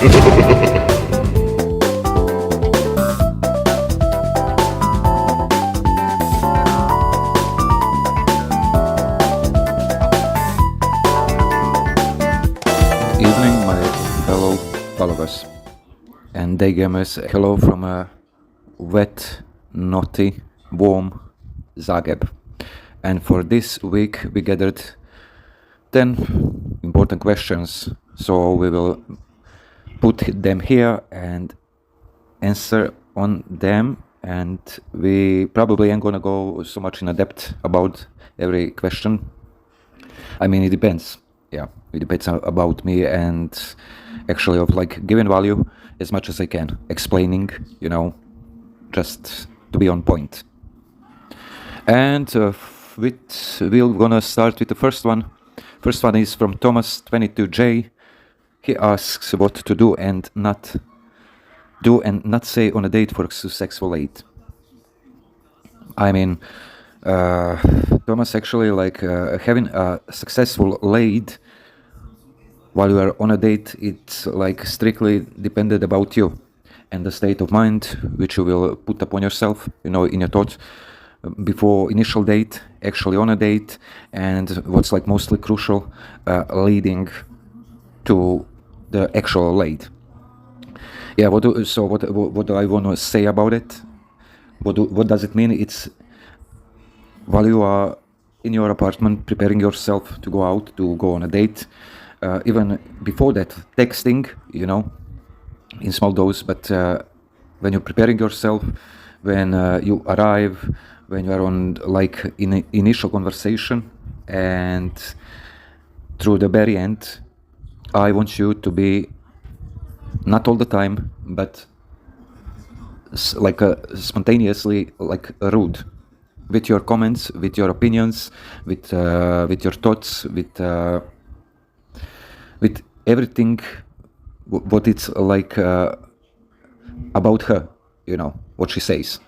Evening, my fellow followers and day gamers. Hello from a wet, naughty, warm Zagreb. And for this week, we gathered 10 important questions. So we will put them here and answer on them. And we probably ain't gonna go so much in depth about every question. I mean, it depends. Yeah, it depends about me and actually of like giving value as much as I can, explaining, just to be on point. And we're gonna start with the first one. First one is from Thomas 22J. He asks what to do and not say on a date for successful aid. I mean, Thomas, actually, like having a successful lead while you are on a date, it's like strictly dependent about you and the state of mind which you will put upon yourself, in your thoughts before initial date, actually on a date, and what's like mostly crucial, leading to the actual lead. Yeah. What do I want to say about it? What does it mean? It's while you are in your apartment preparing yourself to go out, to go on a date, even before that, texting, in small dose, but when you're preparing yourself, when you arrive, when you are on like in initial conversation, and through the very end, I want you to be not all the time, but like spontaneously, like rude with your comments, with your opinions, with your thoughts, with everything what it's like about her, what she says.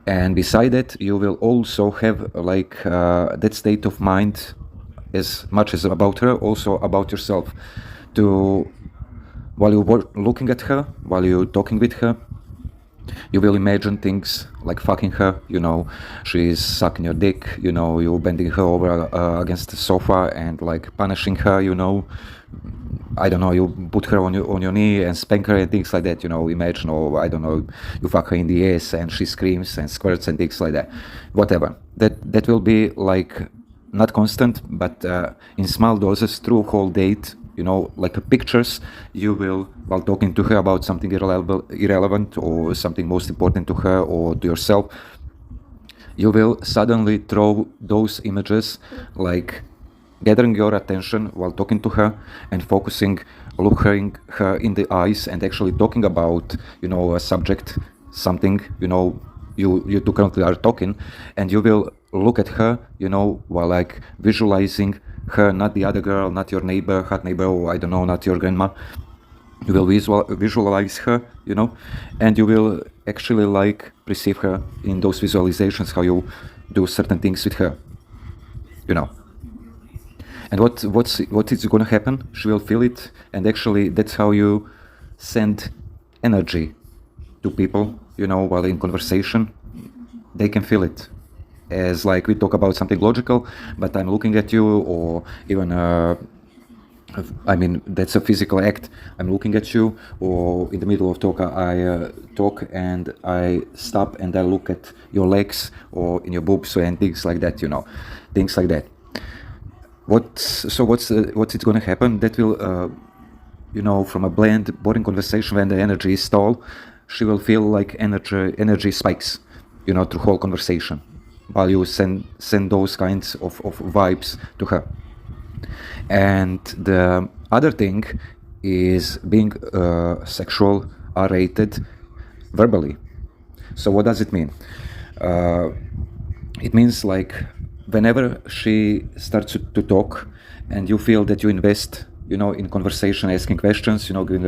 And beside that, you will also have like that state of mind as much as about her, also about yourself, to while you're looking at her, while you're talking with her, you will imagine things like fucking her, she's sucking your dick, you're bending her over against the sofa and like punishing her, I don't know, you put her on your knee and spank her and things like that, imagine, or I don't know, you fuck her in the ass and she screams and squirts and things like that, whatever. That will be like not constant, but in small doses through whole date, like pictures, you will, while talking to her about something irrelevant or something most important to her or to yourself, you will suddenly throw those images, like gathering your attention while talking to her and focusing, looking her in the eyes and actually talking about, a subject, something, you two currently are talking, and you will look at her, while like visualizing her, not the other girl, not your neighbor, hot neighbor, or I don't know, not your grandma. You will visualize her, and you will actually like perceive her in those visualizations, how you do certain things with her, And what is going to happen? She will feel it, and actually that's how you send energy to people, while in conversation, they can feel it. As like we talk about something logical, but I'm looking at you, or even I mean, that's a physical act. I'm looking at you, or in the middle of talk, I talk and I stop and I look at your legs or in your boobs and things like that, things like that. What's it going to happen? That will, from a bland, boring conversation when the energy is stalled, she will feel like energy spikes, through whole conversation, while you send those kinds of vibes to her. And the other thing is being sexual, R-rated, verbally. So what does it mean? It means like whenever she starts to talk and you feel that you invest, in conversation, asking questions, giving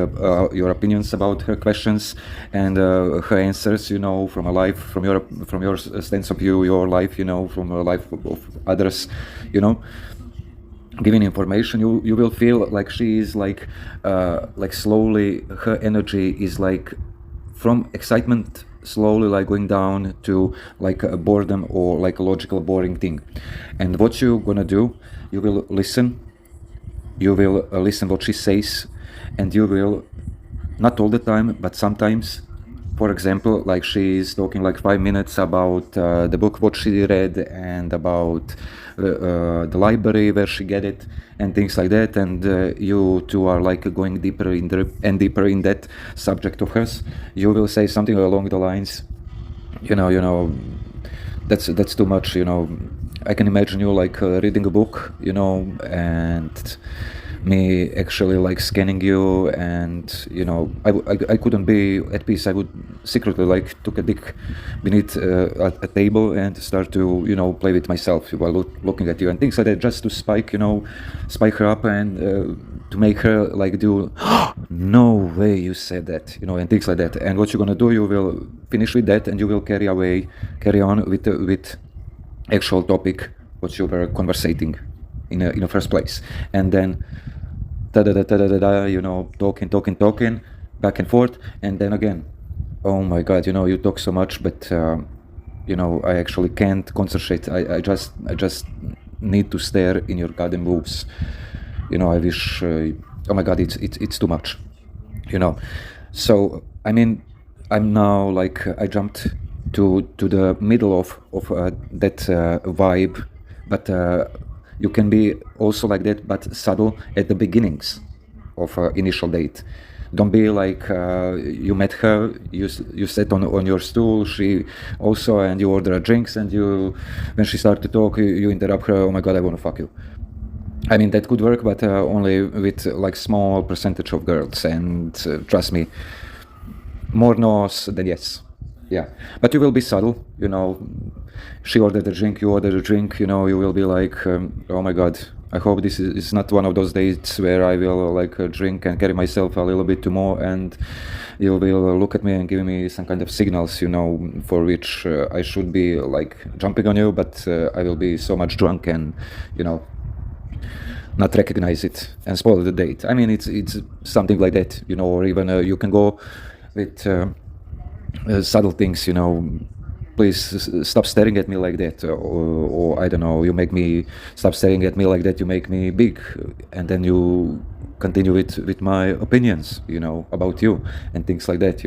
your opinions about her questions and her answers, from a life, from your stance of view, your life, from a life of others, giving information, you will feel like she is like slowly her energy is like from excitement slowly like going down to like a boredom or like a logical boring thing. And what you gonna do, you will listen, you will listen what she says, and you will, not all the time, but sometimes, for example, like she is talking like 5 minutes about the book what she read and about the library where she get it and things like that, and you two are like going deeper in and deeper in that subject of hers. You will say something along the lines, that's too much. I can imagine you like reading a book, and me actually like scanning you, and I couldn't be at peace. I would secretly like took a dick beneath a table and start to play with myself while looking at you and things like that, just to spike her up, and to make her like do no way you said that, and things like that. And what you're gonna do, you will finish with that, and you will carry on with actual topic what you were conversating in a first place. And then talking back and forth, and then again, oh my god, you talk so much, but I actually can't concentrate. I just need to stare in your goddamn moves. I wish, oh my god, it's too much. So I mean, I'm now like I jumped to the middle of that vibe, but you can be also like that, but subtle at the beginnings of initial date. Don't be like you met her, you sat on your stool, she also, and you order drinks, and when she started to talk, you interrupt her. Oh my god, I want to fuck you. I mean, that could work, but only with like small percentage of girls, and trust me, more no's than yes. Yeah, but you will be subtle, she ordered a drink, you ordered a drink, you will be like, oh my god, I hope this is not one of those dates where I will like drink and carry myself a little bit too more, and you will look at me and give me some kind of signals, for which I should be like jumping on you, but I will be so much drunk and, not recognize it and spoil the date. I mean, it's something like that, or even you can go with subtle things, please stop staring at me like that, or I don't know, you make me stop staring at me like that, you make me big, and then you continue with my opinions, about you and things like that,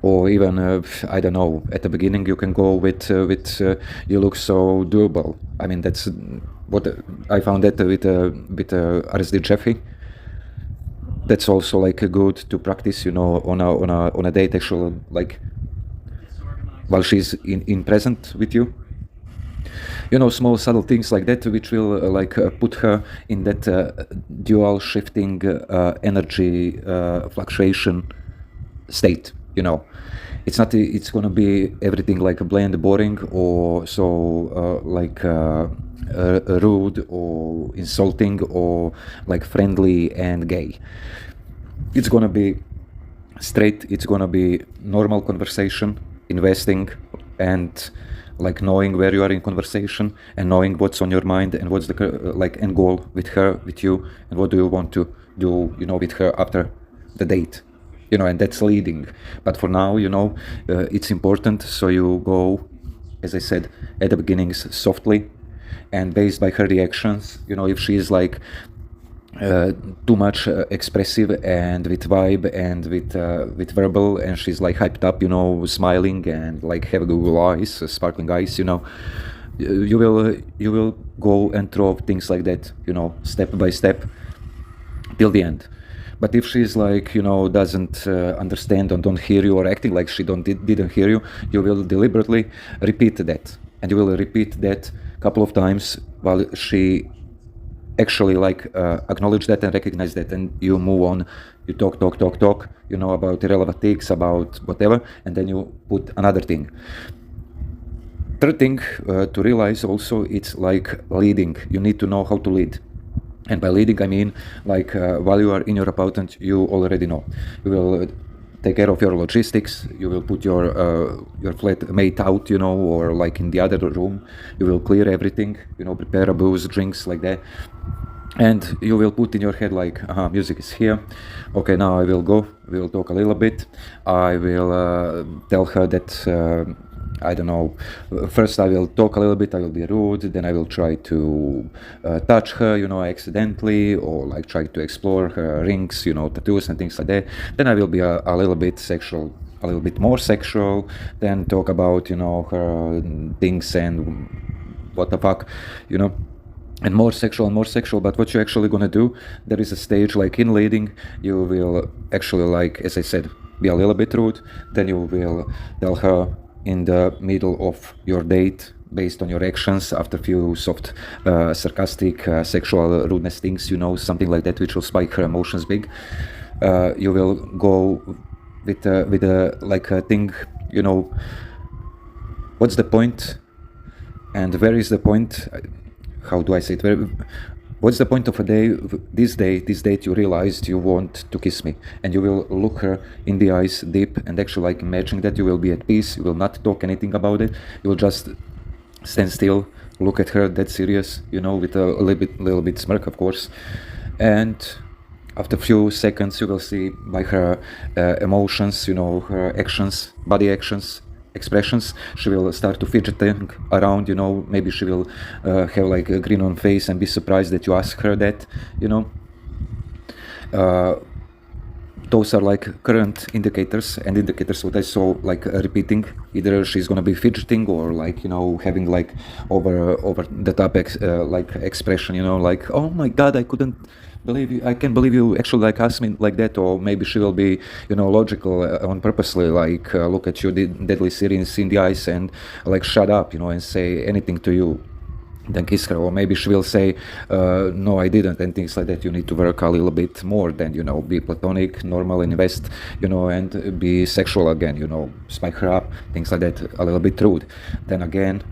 or even I don't know, at the beginning you can go with you look so doable. I mean, that's what I found that with RSD Jeffy. That's also like good to practice, on a date, actually, like while she's in present with you. Small subtle things like that, which will put her in that dual shifting energy fluctuation state. It's not. It's gonna be everything like bland, boring, or so rude or insulting or like friendly and gay. It's gonna be straight. It's gonna be normal conversation, investing, and like knowing where you are in conversation and knowing what's on your mind and what's the end goal with her, with you, and what do you want to do, with her after the date. And that's leading. But for now, it's important. So you go, as I said, at the beginnings softly, and based by her reactions, if she is like too much expressive and with vibe and with verbal, and she's like hyped up, smiling and like have Google eyes, sparkling eyes, you will go and throw things like that, step by step till the end. But if she's like, doesn't understand and don't hear you, or acting like she didn't hear you, you will deliberately repeat that. And you will repeat that a couple of times while she actually acknowledge that and recognize that, and you move on. You talk, about irrelevant things, about whatever, and then you put another thing. Third thing to realize also, it's like leading. You need to know how to lead. And by leading, I mean while you are in your apartment, you already know. You will take care of your logistics. You will put your flatmate out, or like in the other room. You will clear everything, prepare a booze, drinks, like that. And you will put in your head like, music is here. Okay, now I will go. We will talk a little bit. I will tell her that, I don't know, first I will talk a little bit, I will be rude, then I will try to touch her, accidentally, or like try to explore her rings, tattoos and things like that. Then I will be a little bit sexual, a little bit more sexual, then talk about, her things and what the fuck, and more sexual. But what you're actually gonna do, there is a stage like in leading, you will actually, like, as I said, be a little bit rude, then you will tell her in the middle of your date, based on your actions, after a few soft, sarcastic, sexual rudeness things, something like that, which will spike her emotions big. You will go with a like a thing, what's the point, and where is the point? How do I say it? What's the point of a day? This date, you realized you want to kiss me, and you will look her in the eyes deep, and actually like imagine that you will be at peace. You will not talk anything about it. You will just stand still, look at her dead serious, with a little bit smirk, of course, and after a few seconds you will see by her emotions, her actions, body actions, expressions, she will start to fidgeting around, maybe she will have like a grin on face and be surprised that you ask her that, those are like current indicators, and indicators what I saw like repeating. Either she's gonna be fidgeting, or like having like over the top like expression, like, oh my god, I can't believe you actually like asked me like that. Or maybe she will be logical on purposely, like look at you deadly serious in the eyes and like shut up, and say anything to you, then kiss her. Or maybe she will say, no, I didn't, and things like that. You need to work a little bit more than, be platonic, normal, invest, and be sexual again, spike her up, things like that, a little bit rude. Then again,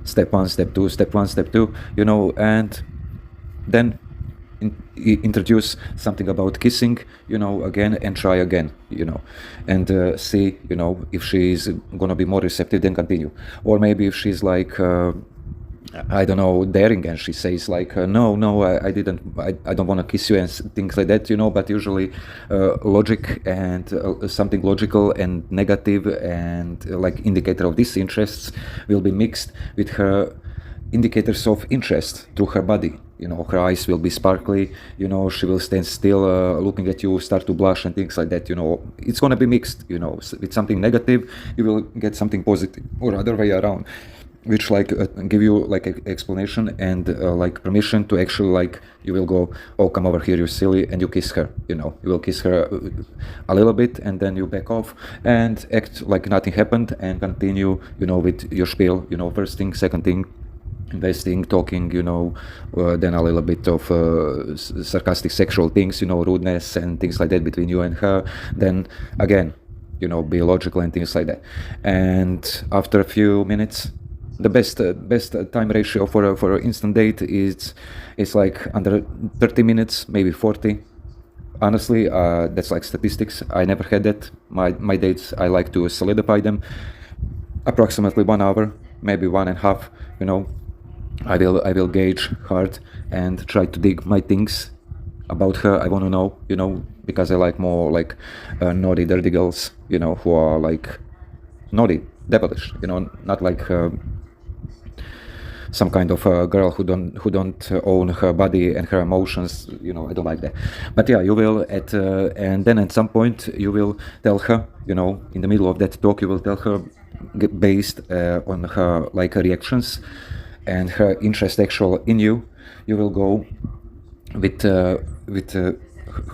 step one, step two, and then introduce something about kissing, again, and try again, and see, if she's gonna be more receptive, then continue. Or maybe if she's like, I don't know, daring, and she says like, no, I didn't, I don't want to kiss you, and things like that, but usually logic and something logical and negative and like indicator of disinterests will be mixed with her indicators of interest through her body. Her eyes will be sparkly, she will stand still, looking at you, start to blush and things like that. It's gonna be mixed, with something negative you will get something positive, or other way around, which like give you like explanation and like permission to actually, like, you will go, oh, come over here, you silly, and you kiss her. You will kiss her a little bit, and then you back off and act like nothing happened and continue, with your spiel. First thing, second thing, investing, talking, then a little bit of sarcastic sexual things, rudeness and things like that between you and her. Then again, be logical and things like that. And after a few minutes, the best time ratio for an instant date is like under 30 minutes, maybe 40. Honestly, that's like statistics. I never had that. My dates, I like to solidify them approximately 1 hour, maybe 1.5. I will gauge hard and try to dig my things about her. I want to know, because I like more like naughty, dirty girls, who are like naughty, devilish, not like some kind of girl who don't own her body and her emotions. I don't like that. But yeah, you will and then at some point you will tell her, in the middle of that talk, you will tell her, based on her like reactions and her interest actual in you, you will go with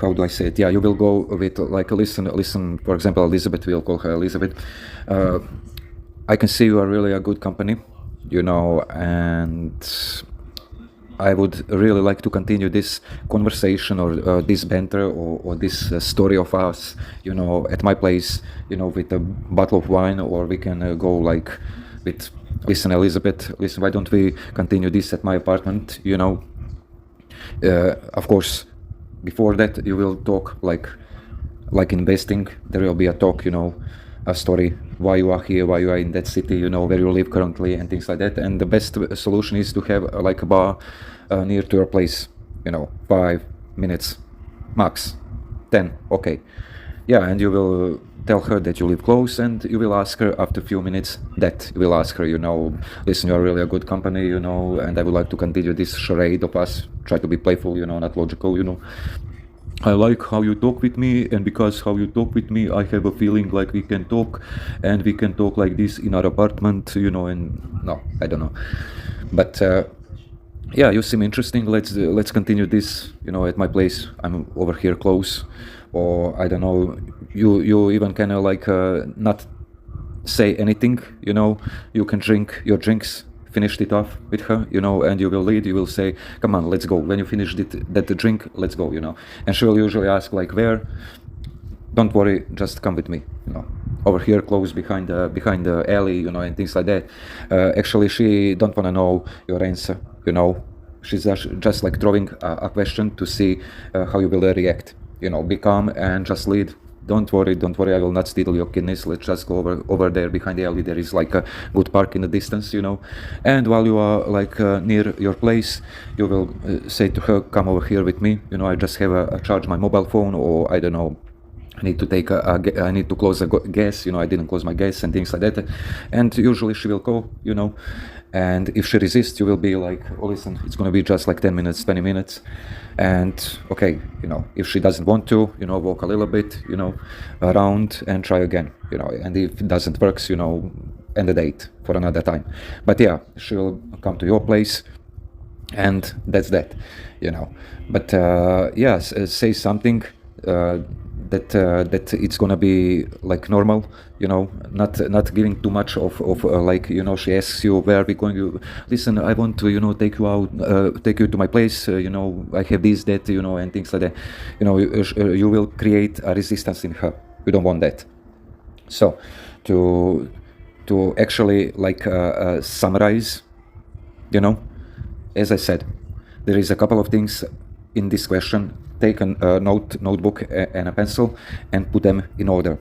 how do I say it? Yeah, you will go with like, listen. For example, Elizabeth, we'll call her Elizabeth. I can see you are really a good company, and I would really like to continue this conversation, or this banter, or this story of us, at my place, with a bottle of wine, or we can go like with, listen, Elizabeth, listen, why don't we continue this at my apartment, Of course, before that, you will talk like like investing, there will be a talk, a story, why you are here, why you are in that city, where you live currently, and things like that. And the best solution is to have like a bar near to your place, 5 minutes max, 10, okay. Yeah, and you will tell her that you live close, and you will ask her after a few minutes that you will ask her, listen, you are really a good company, and I would like to continue this charade of us, try to be playful, not logical, I like how you talk with me, and because how you talk with me, I have a feeling like we can talk, and we can talk like this in our apartment, and no, I don't know. But yeah, you seem interesting. Let's continue this, at my place. I'm over here close, or I don't know. You even can not say anything, you can drink your drinks, finished it off with her, and you will lead, you will say, come on, let's go. When you finished that drink, let's go, and she will usually ask like, where? Don't worry, just come with me, over here close behind the alley, and things like that. Actually, she don't want to know your answer, she's just like throwing a question to see how you will react, be calm and just lead. Don't worry, I will not steal your kidneys. Let's just go over there behind the alley. There is like a good park in the distance, and while you are like near your place, you will say to her, come over here with me, I just have a charge my mobile phone, or I don't know, I need to I need to close the gas, I didn't close my gas, and things like that. And usually she will go, and if she resists, you will be like, oh, listen, it's going to be just like 10 minutes, 20 minutes. And okay, if she doesn't want to, walk a little bit, around and try again, and if it doesn't work, end the date for another time. But yeah, she will come to your place, and that's that, But yeah, say something that it's gonna be like normal, not giving too much of like, she asks you, where are we going, you listen, I want to take you out, take you to my place, I have this, that, and things like that. You will create a resistance in her. You don't want that. So to actually like summarize, as I said, there is a couple of things in this question. Take a notebook and a pencil and put them in order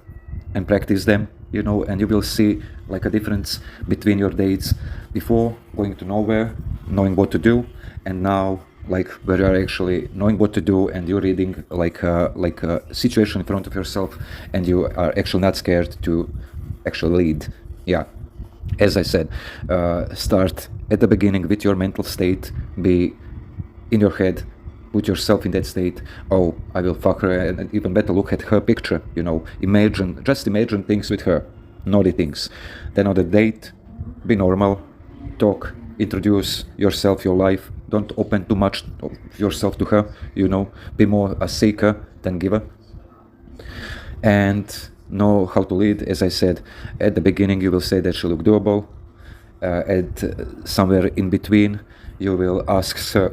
and practice them, and you will see like a difference between your dates before going to nowhere, knowing what to do, and now like where you are actually knowing what to do, and you're reading like a situation in front of yourself, and you are actually not scared to actually lead. Yeah, as I said, start at the beginning with your mental state, be in your head, put yourself in that state. Oh, I will fuck her, and even better, look at her picture, just imagine things with her, naughty things. Then on the date, be normal, talk, introduce yourself, your life, don't open too much of yourself to her, be more a seeker than giver. And know how to lead. As I said, at the beginning you will say that she look doable, at somewhere in between you will ask her,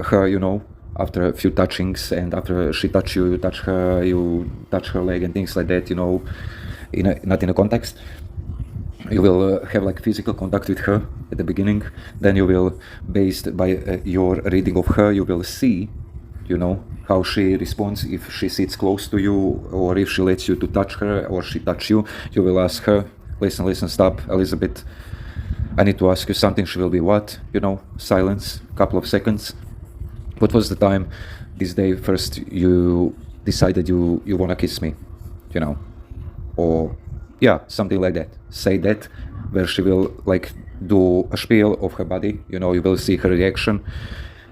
after a few touchings, and after she touch you, you touch her leg and things like that, not in a context. You will have like physical contact with her at the beginning. Then you will, based by your reading of her, you will see, how she responds. If she sits close to you, or if she lets you to touch her, or she touch you, you will ask her, listen, stop, Elizabeth, I need to ask you something. She will be what? Silence, couple of seconds. What was the time this day first you decided you want to kiss me, or yeah, something like that. Say that, where she will like do a spiel of her body, you will see her reaction,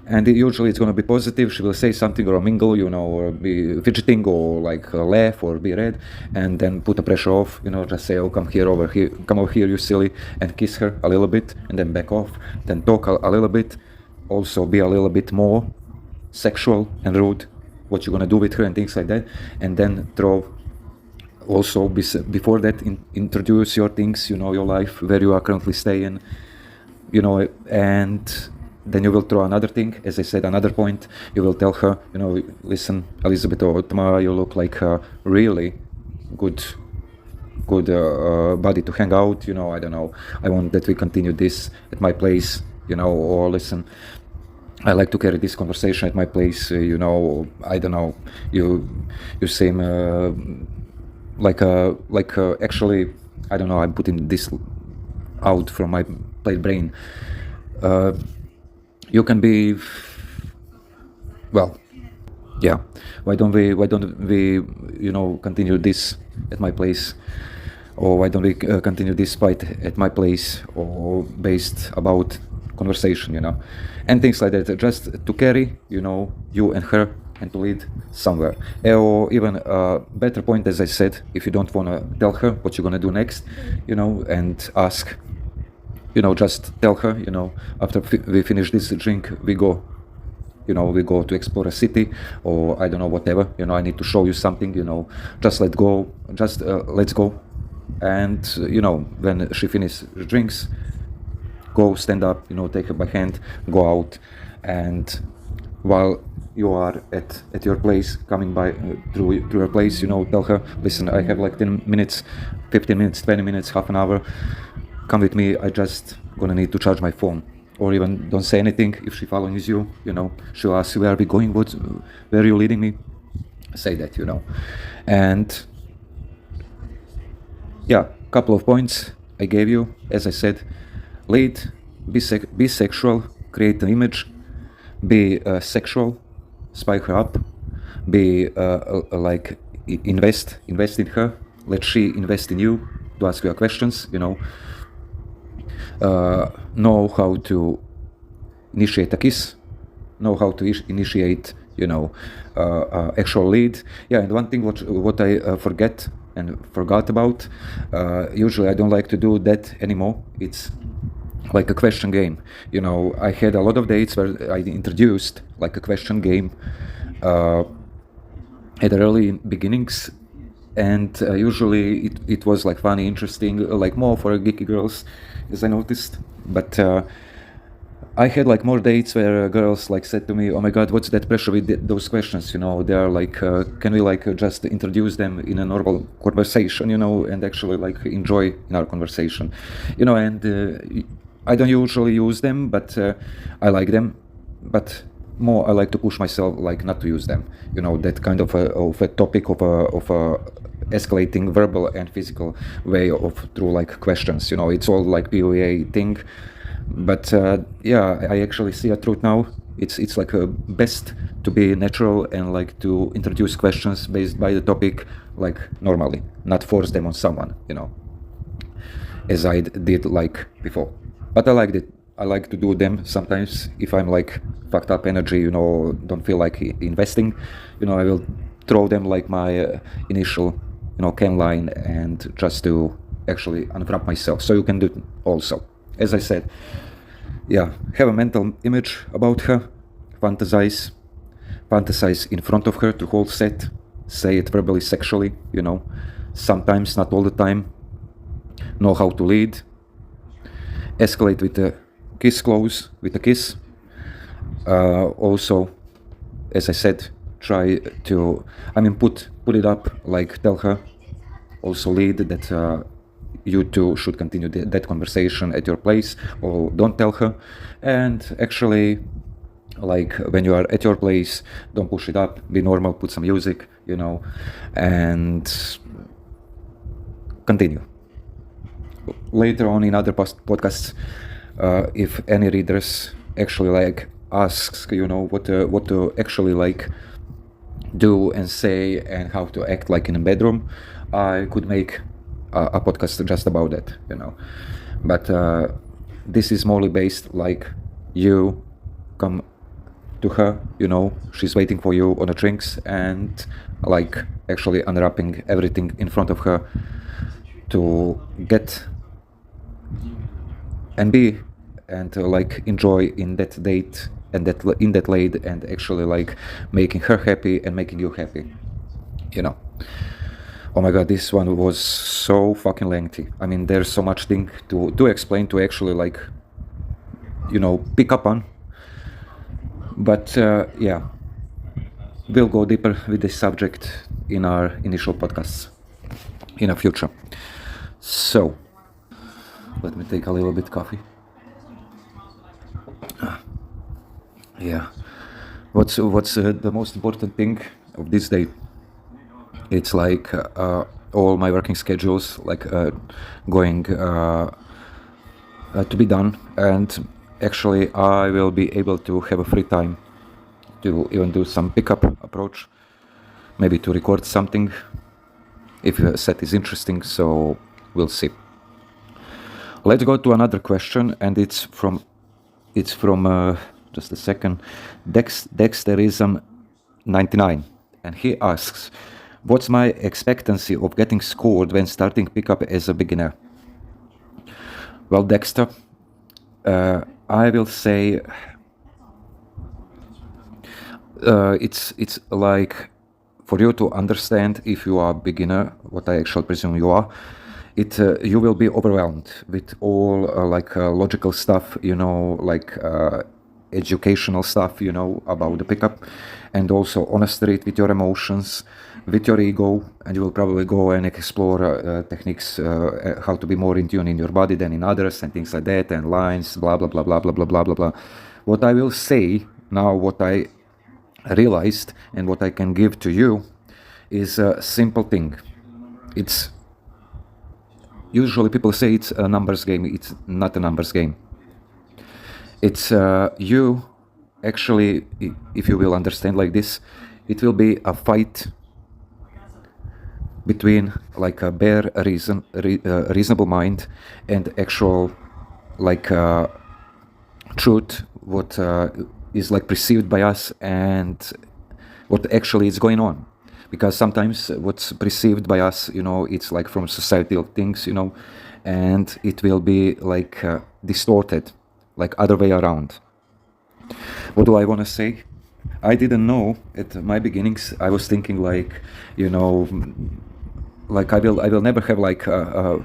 and usually it's going to be positive. She will say something, or mingle, or be fidgeting, or like laugh, or be red, and then put the pressure off, just say, oh, come over here, you silly, and kiss her a little bit, and then back off, then talk a little bit, also be a little bit more sexual and rude, what you're gonna do with her and things like that, and then throw also before that introduce your things, your life, where you are currently staying, and then you will throw another thing. As I said, another point, you will tell her, listen, Elizabeth or Tamara, you look like a really good body to hang out, I don't know, I want that we continue this at my place, or listen, I like to carry this conversation at my place, I don't know, you seem actually, I don't know, I'm putting this out from my played brain. You can be, well, yeah, why don't we continue this at my place, or why don't we continue this fight at my place, or based about conversation, and things like that, just to carry, you and her, and to lead somewhere. Or even a better point, as I said, if you don't want to tell her what you're going to do next, and ask, just tell her, after we finish this drink, we go to explore a city, or I don't know, whatever, I need to show you something, just let's go. And when she finishes drinks, go, stand up, take her by hand, go out. And while you are at your place, coming by through your place, tell her, listen, I have like 10 minutes, 15 minutes, 20 minutes, half an hour, come with me, I just gonna need to charge my phone. Or even don't say anything. If she follows you, she'll ask you, where are we going, where are you leading me, say that, and yeah, couple of points I gave you. As I said, lead, be sexual, create an image, be sexual, spike her up, be like invest in her, let she invest in you, to ask you questions, know how to initiate a kiss, know how to initiate, actual lead. Yeah, and one thing what I forgot about, usually I don't like to do that anymore. It's like a question game. I had a lot of dates where I introduced like a question game at the early beginnings, and usually it was like funny, interesting, like more for geeky girls, as I noticed. But I had like more dates where girls like said to me, "Oh my God, what's that pressure with those questions? They are like, can we like just introduce them in a normal conversation, and actually like enjoy in our conversation, And I don't usually use them, but I like them. But more, I like to push myself, like not to use them. That kind of a topic of a escalating verbal and physical way of through like questions. It's all like POA thing. But yeah, I actually see a truth now. It's like best to be natural and like to introduce questions based by the topic, like normally, not force them on someone, as I did like before. But I liked it. I like to do them sometimes if I'm like fucked up energy, don't feel like investing, I will throw them like my initial, can line, and just to actually unwrap myself. So you can do it also. As I said, yeah, have a mental image about her, fantasize in front of her, the whole set, say it verbally, sexually, sometimes, not all the time, know how to lead, escalate with a kiss, close with a kiss. Also, as I said, try to, put it up, like tell her, also lead that you two should continue that conversation at your place, or don't tell her. And actually, like when you are at your place, don't push it up, be normal, put some music, and continue. Later on in other podcasts, if any readers actually like asks, what to actually like do and say, and how to act like in a bedroom, I could make a podcast just about that, But this is morely based like you come to her, she's waiting for you on the drinks, and like actually unwrapping everything in front of her to get and be and like enjoy in that date and in that lead, and actually like making her happy and making you happy, Oh my God, this one was so fucking lengthy. There's so much thing to explain, to actually like, pick up on. But yeah, we'll go deeper with this subject in our initial podcasts in the future. So, let me take a little bit coffee. Yeah. What's the most important thing of this day? It's like all my working schedules like going to be done, and actually I will be able to have a free time to even do some pickup approach, maybe to record something if a set is interesting, so we'll see. Let's go to another question, and it's from just a second, Dexterism 99, and he asks, what's my expectancy of getting scored when starting pickup as a beginner? Well, Dexter, I will say it's like, for you to understand if you are a beginner, what I actually presume you are, you will be overwhelmed with all logical stuff, like educational stuff, about the pickup, and also on the street with your emotions, with your ego, and you will probably go and explore techniques, how to be more in tune in your body than in others, and things like that, and lines, blah blah blah blah blah blah blah blah blah. What I will say now, what I realized and what I can give to you is a simple thing. It's usually people say it's a numbers game. It's not a numbers game. It's you actually, if you will understand like this, it will be a fight between like a bare reasonable mind and actual like truth, what is like perceived by us and what actually is going on. Because sometimes what's perceived by us, it's like from societal things, and it will be like distorted, like other way around. What do I want to say? I didn't know at my beginnings. I was thinking like, like I will never have like a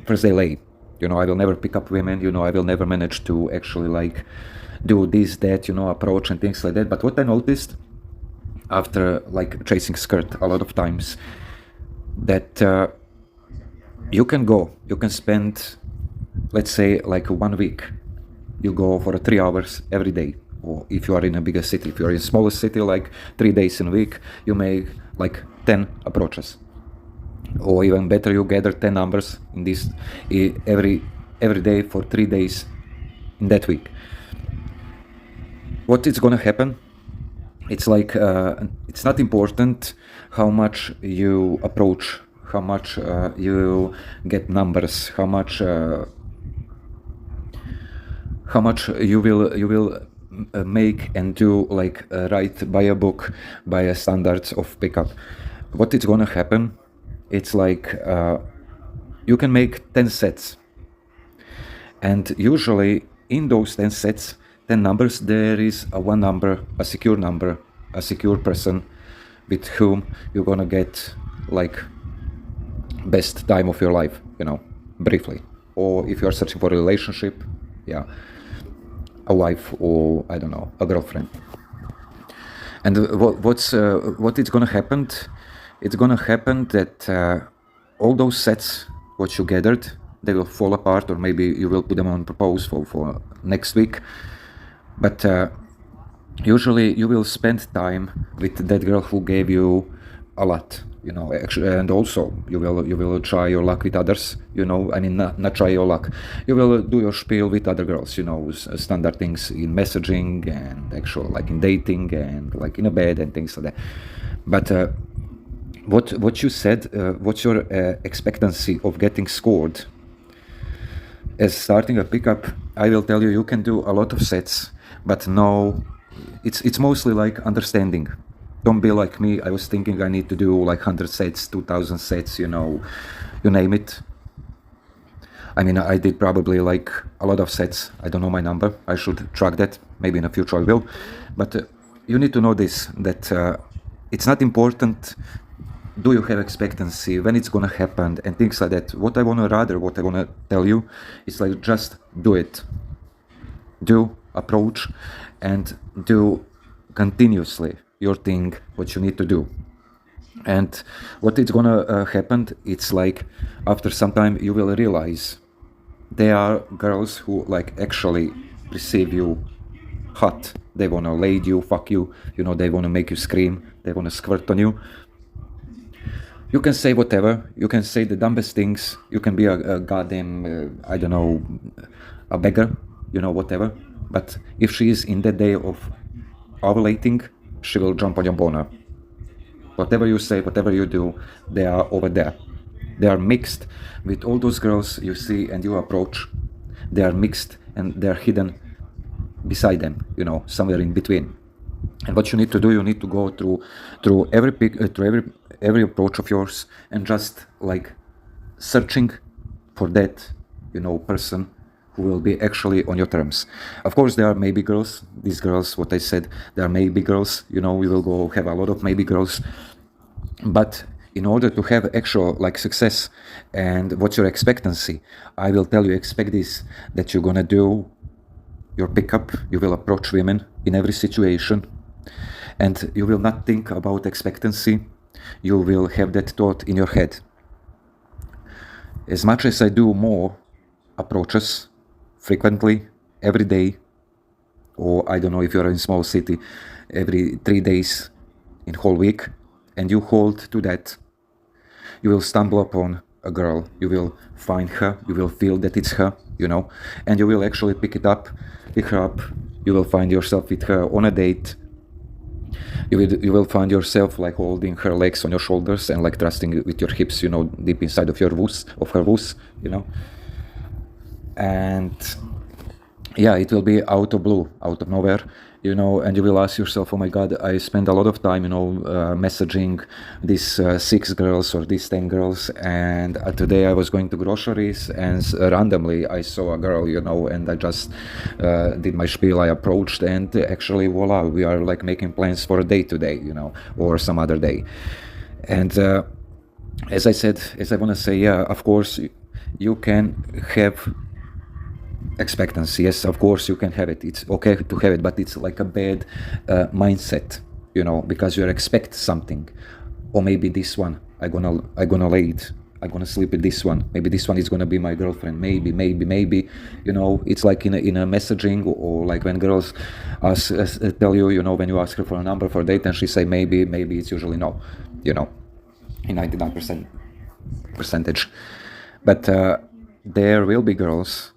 first day lay. I will never pick up women. I will never manage to actually like do this, that, approach and things like that. But what I noticed after like chasing skirt a lot of times, that you can spend, let's say like 1 week, you go for 3 hours every day. Or if you are in a bigger city, if you are in a smaller city, like 3 days in a week, you make like 10 approaches. Or even better, you gather 10 numbers in this every day for 3 days in that week. What is gonna happen? It's like it's not important how much you approach, how much you get numbers, how much you will make and do like write by a book, by a standards of pickup. What is gonna happen? It's like you can make 10 sets, and usually in those 10 sets, 10 numbers, there is one number, a secure person with whom you're gonna get like best time of your life, briefly. Or if you're searching for a relationship, yeah, a wife, or I don't know, a girlfriend. And what is gonna happen? It's gonna happen that all those sets what you gathered, they will fall apart, or maybe you will put them on pause for next week. But usually you will spend time with that girl who gave you a lot, actually, and also you will try your luck with others, I mean, not try your luck, you will do your spiel with other girls, standard things in messaging and actual like in dating and like in a bed and things like that. But what you said, what's your expectancy of getting scored as starting a pickup? I will tell you, you can do a lot of sets, but no, it's mostly like understanding. Don't be like me. I was thinking I need to do like 100 sets, 2000 sets, you name it. I mean, I did probably like a lot of sets. I don't know my number. I should track that. Maybe in the future I will. But you need to know this, that it's not important do you have expectancy, when it's gonna happen, and things like that. What I wanna tell you is like, just do it. Do, approach, and do continuously your thing, what you need to do. And what is gonna happen, it's like after some time you will realize there are girls who like actually perceive you hot. They wanna lay you, fuck you, they wanna make you scream, they wanna squirt on you. You can say whatever, you can say the dumbest things, you can be a goddamn, I don't know, a beggar, whatever. But if she is in the day of ovulating, she will jump on your boner. Whatever you say, whatever you do, they are over there. They are mixed with all those girls you see and you approach. They are mixed and they are hidden beside them, somewhere in between. And what you need to do, you need to go through every approach of yours and just like searching for that, person who will be actually on your terms. Of course, there are maybe girls. These girls, what I said, there are maybe girls. We will go have a lot of maybe girls. But in order to have actual like success, and what's your expectancy? I will tell you, expect this, that you're gonna do your pickup. You will approach women in every situation, and you will not think about expectancy. You will have that thought in your head. As much as I do more approaches frequently, every day, or I don't know if you're in a small city, every 3 days in whole week, and you hold to that, you will stumble upon a girl, you will find her, you will feel that it's her, and you will actually pick her up, you will find yourself with her on a date. You will find yourself like holding her legs on your shoulders and like trusting with your hips, deep inside of her wuss, and yeah, it will be out of blue, out of nowhere, and you will ask yourself, oh my god, I spend a lot of time, messaging these 6 girls or these 10 girls, and today I was going to groceries and randomly I saw a girl, and I just did my spiel, I approached, and actually voila, we are like making plans for a day today, or some other day. And as I want to say, yeah, of course you can have expectancy. Yes, of course you can have it. It's okay to have it, but it's like a bad mindset, because you expect something. Or maybe this one, I'm gonna lay it. I'm gonna sleep with this one. Maybe this one is gonna be my girlfriend. Maybe. It's like in a messaging, or like when girls tell you, when you ask her for a number for a date and she say maybe, it's usually no, in 99% percentage. But there will be girls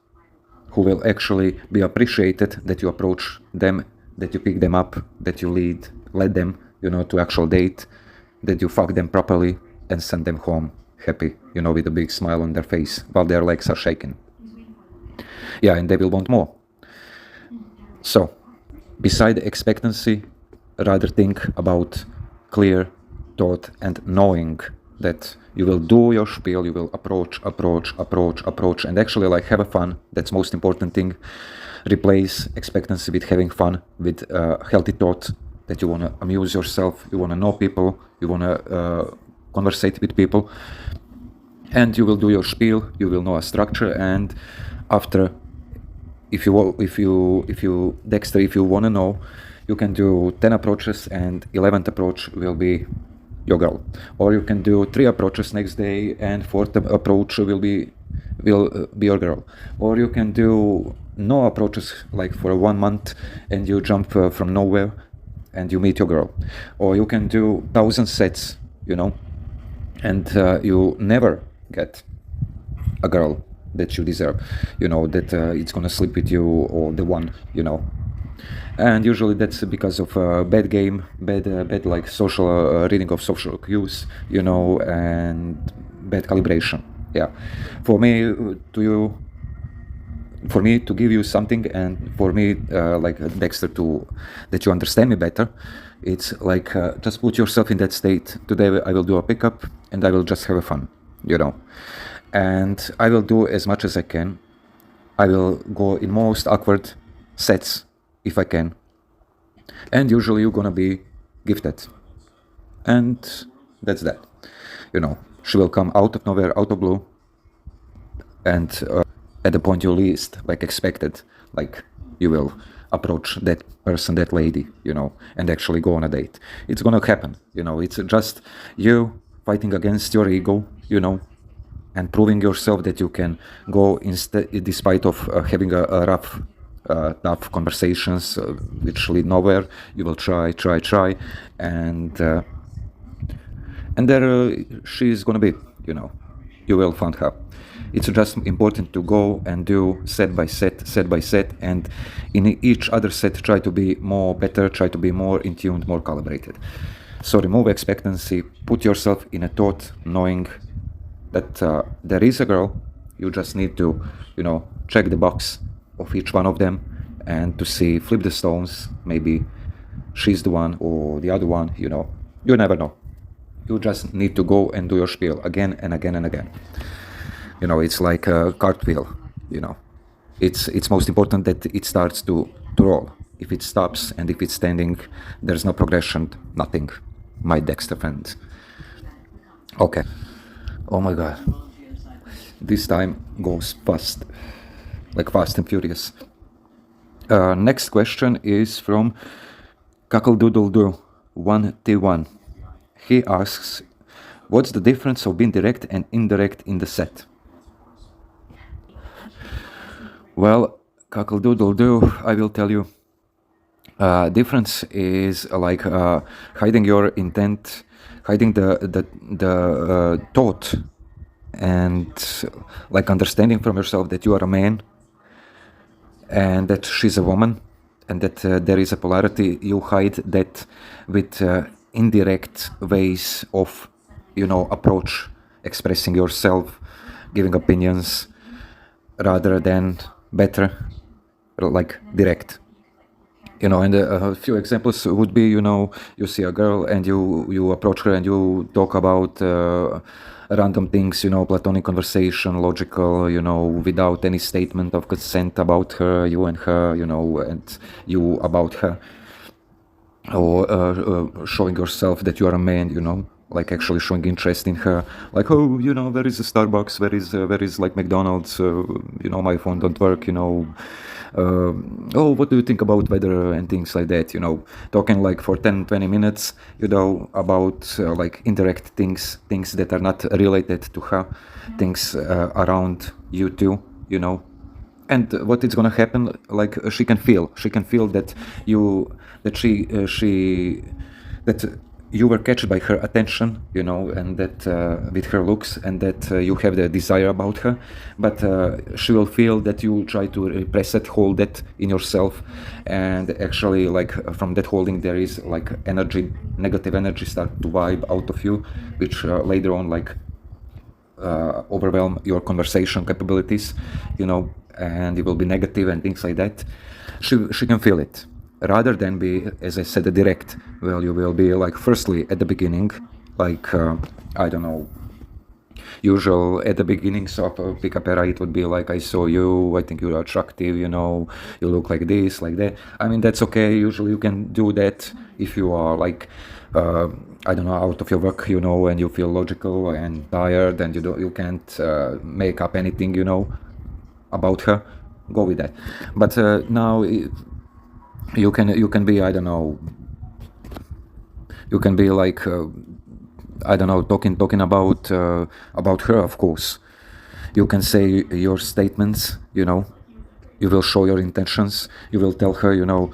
who will actually be appreciated that you approach them, that you pick them up, that you led them, to actual date, that you fuck them properly and send them home happy, with a big smile on their face while their legs are shaking. Yeah, and they will want more. So, beside expectancy, rather think about clear thought and knowing that you will do your spiel, you will approach, and actually like have a fun. That's most important thing. Replace expectancy with having fun, with healthy thought, that you want to amuse yourself, you want to know people, you want to conversate with people, and you will do your spiel, you will know a structure, and after, if you Dexter, if you want to know, you can do 10 approaches and 11th approach will be your girl, or you can do 3 approaches next day and 4th approach will be your girl, or you can do no approaches like for 1 month and you jump from nowhere and you meet your girl, or you can do 1,000 sets, and you never get a girl that you deserve, that it's gonna sleep with you, or the one, and usually that's because of bad game, bad like social reading of social cues, and bad calibration. Yeah, for me to give you something, and for me like Dexter, that you understand me better, it's like just put yourself in that state. Today I will do a pickup and I will just have a fun, and I will do as much as I can. I will go in most awkward sets if I can, and usually you're gonna be gifted, and that's that. She will come out of nowhere, out of blue, and at the point you least like expected, like you will approach that person, that lady, and actually go on a date. It's gonna happen, it's just you fighting against your ego, and proving yourself that you can go despite of having a rough tough conversations which lead nowhere. You will try, and and there she is gonna be, you know, you will find her. It's just important to go and do set by set, and in each other set try to be more better, try to be more in tuned, more calibrated. So remove expectancy, put yourself in a thought knowing that there is a girl. You just need to, you know, check the box of each one of them and to see, flip the stones, maybe she's the one or the other one, you know, you never know. You just need to go and do your spiel again and again and again. You know, it's like a cartwheel, you know. It's most important that it starts to roll. If it stops and if it's standing, there's no progression, nothing. My Dexter friend. Okay. Oh my god. This time goes fast. Like fast and furious. Next question is from Cackledoodledoo 1T1. He asks, what's the difference of being direct and indirect in the set? Well, Cackledoodledoo, I will tell you. Difference is like hiding your intent, hiding the thought, and like understanding from yourself that you are a man and that she's a woman, and that there is a polarity. You hide that with indirect ways of, you know, approach, expressing yourself, giving opinions, rather than better, like direct. You know, and a few examples would be, you know, you see a girl and you approach her and you talk about random things, you know, platonic conversation, logical, you know, without any statement of consent about her, you and her, you know, and you about her, or showing yourself that you are a man, you know, like actually showing interest in her, like, oh, you know, where is the Starbucks, where is like McDonald's, you know, my phone don't work, you know, oh, what do you think about weather and things like that, you know, talking like for 10-20 minutes, you know, about like indirect things that are not related to her, things around you two, you know. And what is gonna happen, like she can feel that you were catched by her attention, you know, and that with her looks, and that you have the desire about her, but she will feel that you try to repress it, hold that in yourself, and actually like from that holding there is like energy, negative energy start to vibe out of you, which later on like overwhelm your conversation capabilities, you know, and it will be negative and things like that. She can feel it, rather than be, as I said, direct. Well, you will be like, firstly at the beginning, like I don't know, usual at the beginnings of a pickup era, it would be like, I saw you, I think you're attractive, you know, you look like this, like that. I mean, that's okay. Usually you can do that if you are like I don't know, out of your work, you know, and you feel logical and tired and you can't make up anything, you know, about her. Go with that. But now you can be, I don't know, you can be like I don't know, talking about her, of course. You can say your statements, you know, you will show your intentions, you will tell her, you know,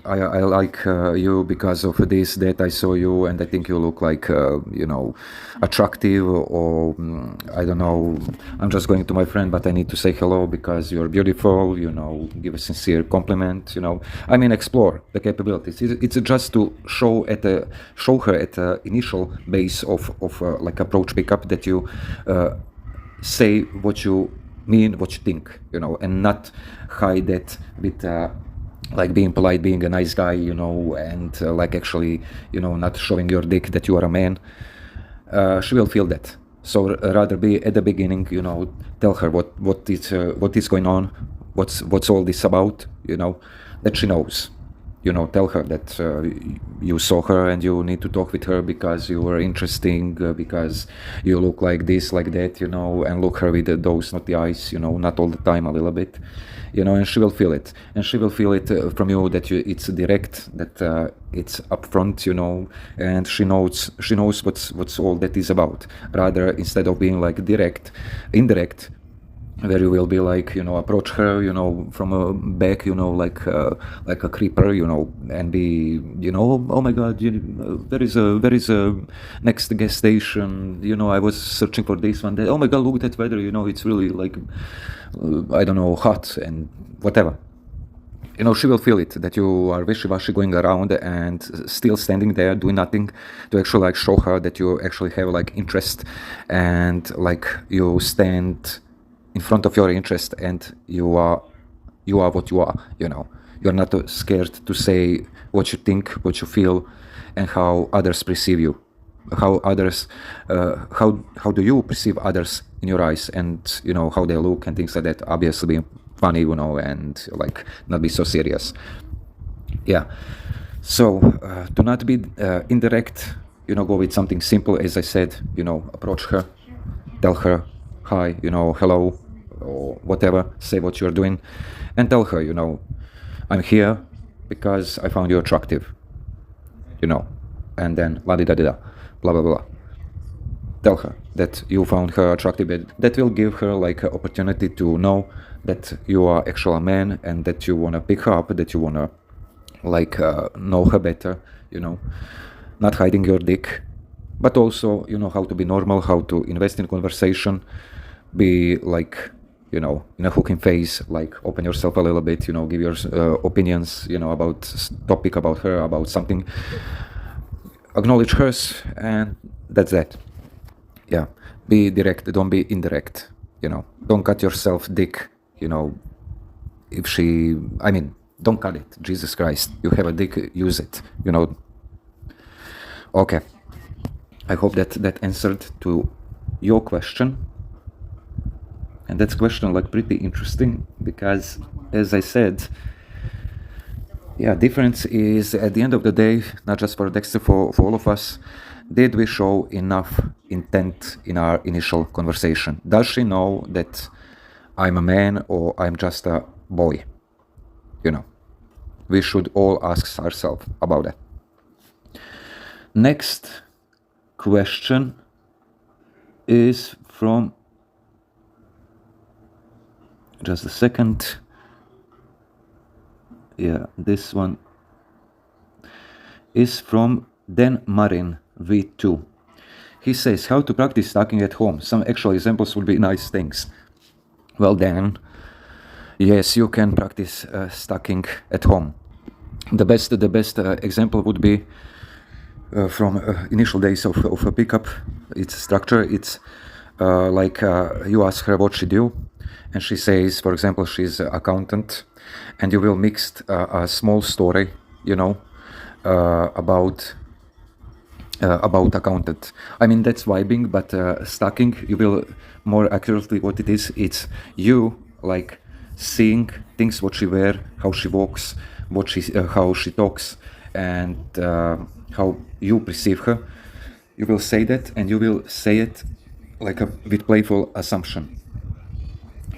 I like you because of this, that I saw you and I think you look like, you know, attractive, or I don't know, I'm just going to my friend, but I need to say hello because you're beautiful, you know, give a sincere compliment, you know. I mean, explore the capabilities. It's just to show her at the initial base of like approach pickup, that you say what you mean, what you think, you know, and not hide that with like being polite, being a nice guy, you know, and like actually, you know, not showing your dick that you are a man. She will feel that. So rather be at the beginning, you know, tell her what is going on, what's all this about, you know, that she knows. You know, tell her that you saw her and you need to talk with her because you were interesting, because you look like this, like that, you know, and look her with those naughty eyes, you know, not all the time, a little bit, you know, and she will feel it. And she will feel it from you, that it's direct, that it's upfront, you know, and she knows what's all that is about. Rather, instead of being like indirect, where you will be like, approach her, from a back, like a creeper, and be, oh my God, there is a next gas station, I was searching for this one. Oh my God, look at that weather, it's really like, I don't know, hot and whatever. She will feel it that you are wishy-washy going around and still standing there doing nothing to actually like show her that you actually have like interest, and like you stand in front of your interest, and you are what you are. You're not scared to say what you think, what you feel, and how others perceive you, how others how do you perceive others in your eyes, and how they look and things like that. Obviously being funny, and like not be so serious. Yeah. So to not be indirect, go with something simple, as I said. Approach her, tell her hi, hello, or whatever, say what you're doing, and tell her, I'm here because I found you attractive, and then la di da di da, blah blah blah. Tell her that you found her attractive. That will give her like an opportunity to know that you are actually a man, and that you want to pick her up, that you want to like know her better, not hiding your dick, but also how to be normal, how to invest in conversation, be like in a hooking phase, like open yourself a little bit, give your opinions, about topic, about her, about something, acknowledge hers, and that's that. Yeah, be direct, don't be indirect, don't cut yourself dick, if she, I mean, don't cut it, Jesus Christ, you have a dick, use it, Okay, I hope that answered to your question. And that question like pretty interesting, because as I said, yeah, difference is at the end of the day, not just for Dexter, for all of us, did we show enough intent in our initial conversation? Does she know that I'm a man or I'm just a boy? We should all ask ourselves about that. Next question is from, just a second. Yeah, this one is from Dan Marin V2. He says, how to practice stacking at home? Some actual examples would be nice things. Well, Dan, yes, you can practice stacking at home. The best example would be from initial days of a pickup. Its structure, it's like you ask her what she do, and she says, for example, she's an accountant, and you will mix a small story, about accountant. I mean, that's vibing, but stacking, you will more accurately what it is. It's you like seeing things, what she wear, how she walks, how she talks, and how you perceive her. You will say that, and you will say it like with playful assumption.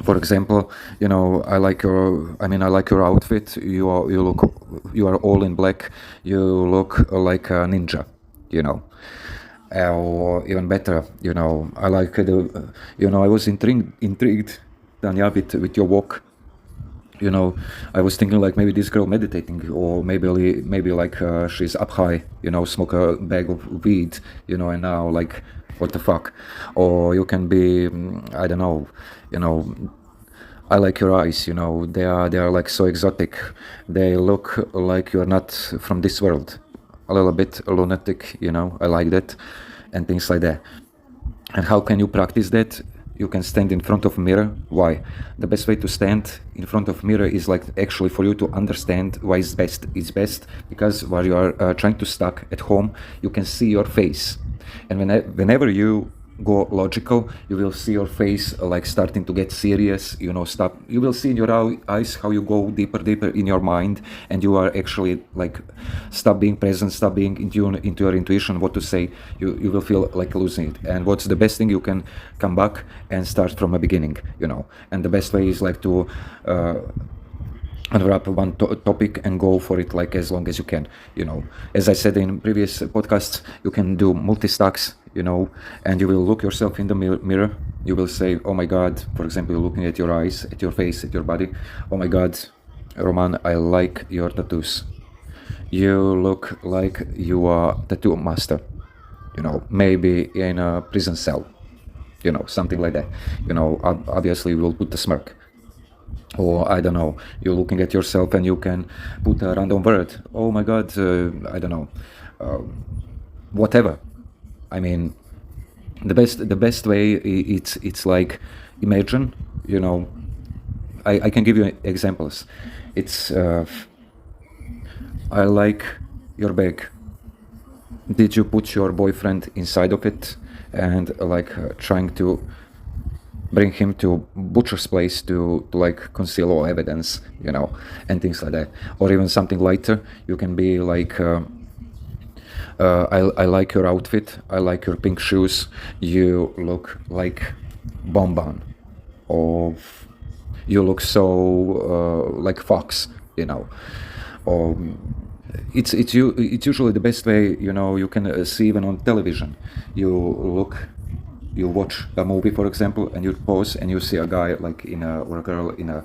For example, I like your outfit. You are all in black. You look like a ninja, or even better, I like I was intrigued, Tanya, with your walk. I was thinking like maybe this girl meditating, or maybe like she's up high, smoke a bag of weed, and now like what the fuck. Or you can be, I don't know, I like your eyes, they are like so exotic. They look like you're not from this world. A little bit lunatic, I like that, and things like that. And how can you practice that? You can stand in front of a mirror. Why? The best way to stand in front of a mirror is like actually for you to understand why it's best. It's best because while you are trying to stack at home, you can see your face. And whenever you go logical, you will see your face like starting to get serious, you will see in your eyes how you go deeper in your mind, and you are actually like stop being present, stop being into your intuition, what to say. You will feel like losing it. And what's the best thing? You can come back and start from a beginning, and the best way is like to unwrap one topic and go for it like as long as you can. As I said in previous podcasts, you can do multi-stacks, you know, and you will look yourself in the mirror. You will say, oh my God, for example, you're looking at your eyes, at your face, at your body. Oh my God, Roman, I like your tattoos. You look like you are tattoo master, you know, maybe in a prison cell, you know, something like that. You know, obviously you will put the smirk. Or I don't know, you're looking at yourself and you can put a random word. Oh my God, I don't know, whatever. I mean, the best way, it's like, imagine, you know, I can give you examples. It's I like your bag. Did you put your boyfriend inside of it and like trying to bring him to butcher's place to like conceal all evidence, you know, and things like that? Or even something lighter, you can be like, I like your outfit, I like your pink shoes, you look like Bonbon, or you look so like Fox, you know. Or it's usually the best way, you know, you can see even on television. You watch a movie, for example, and you pause and you see a guy like in a, or a girl in a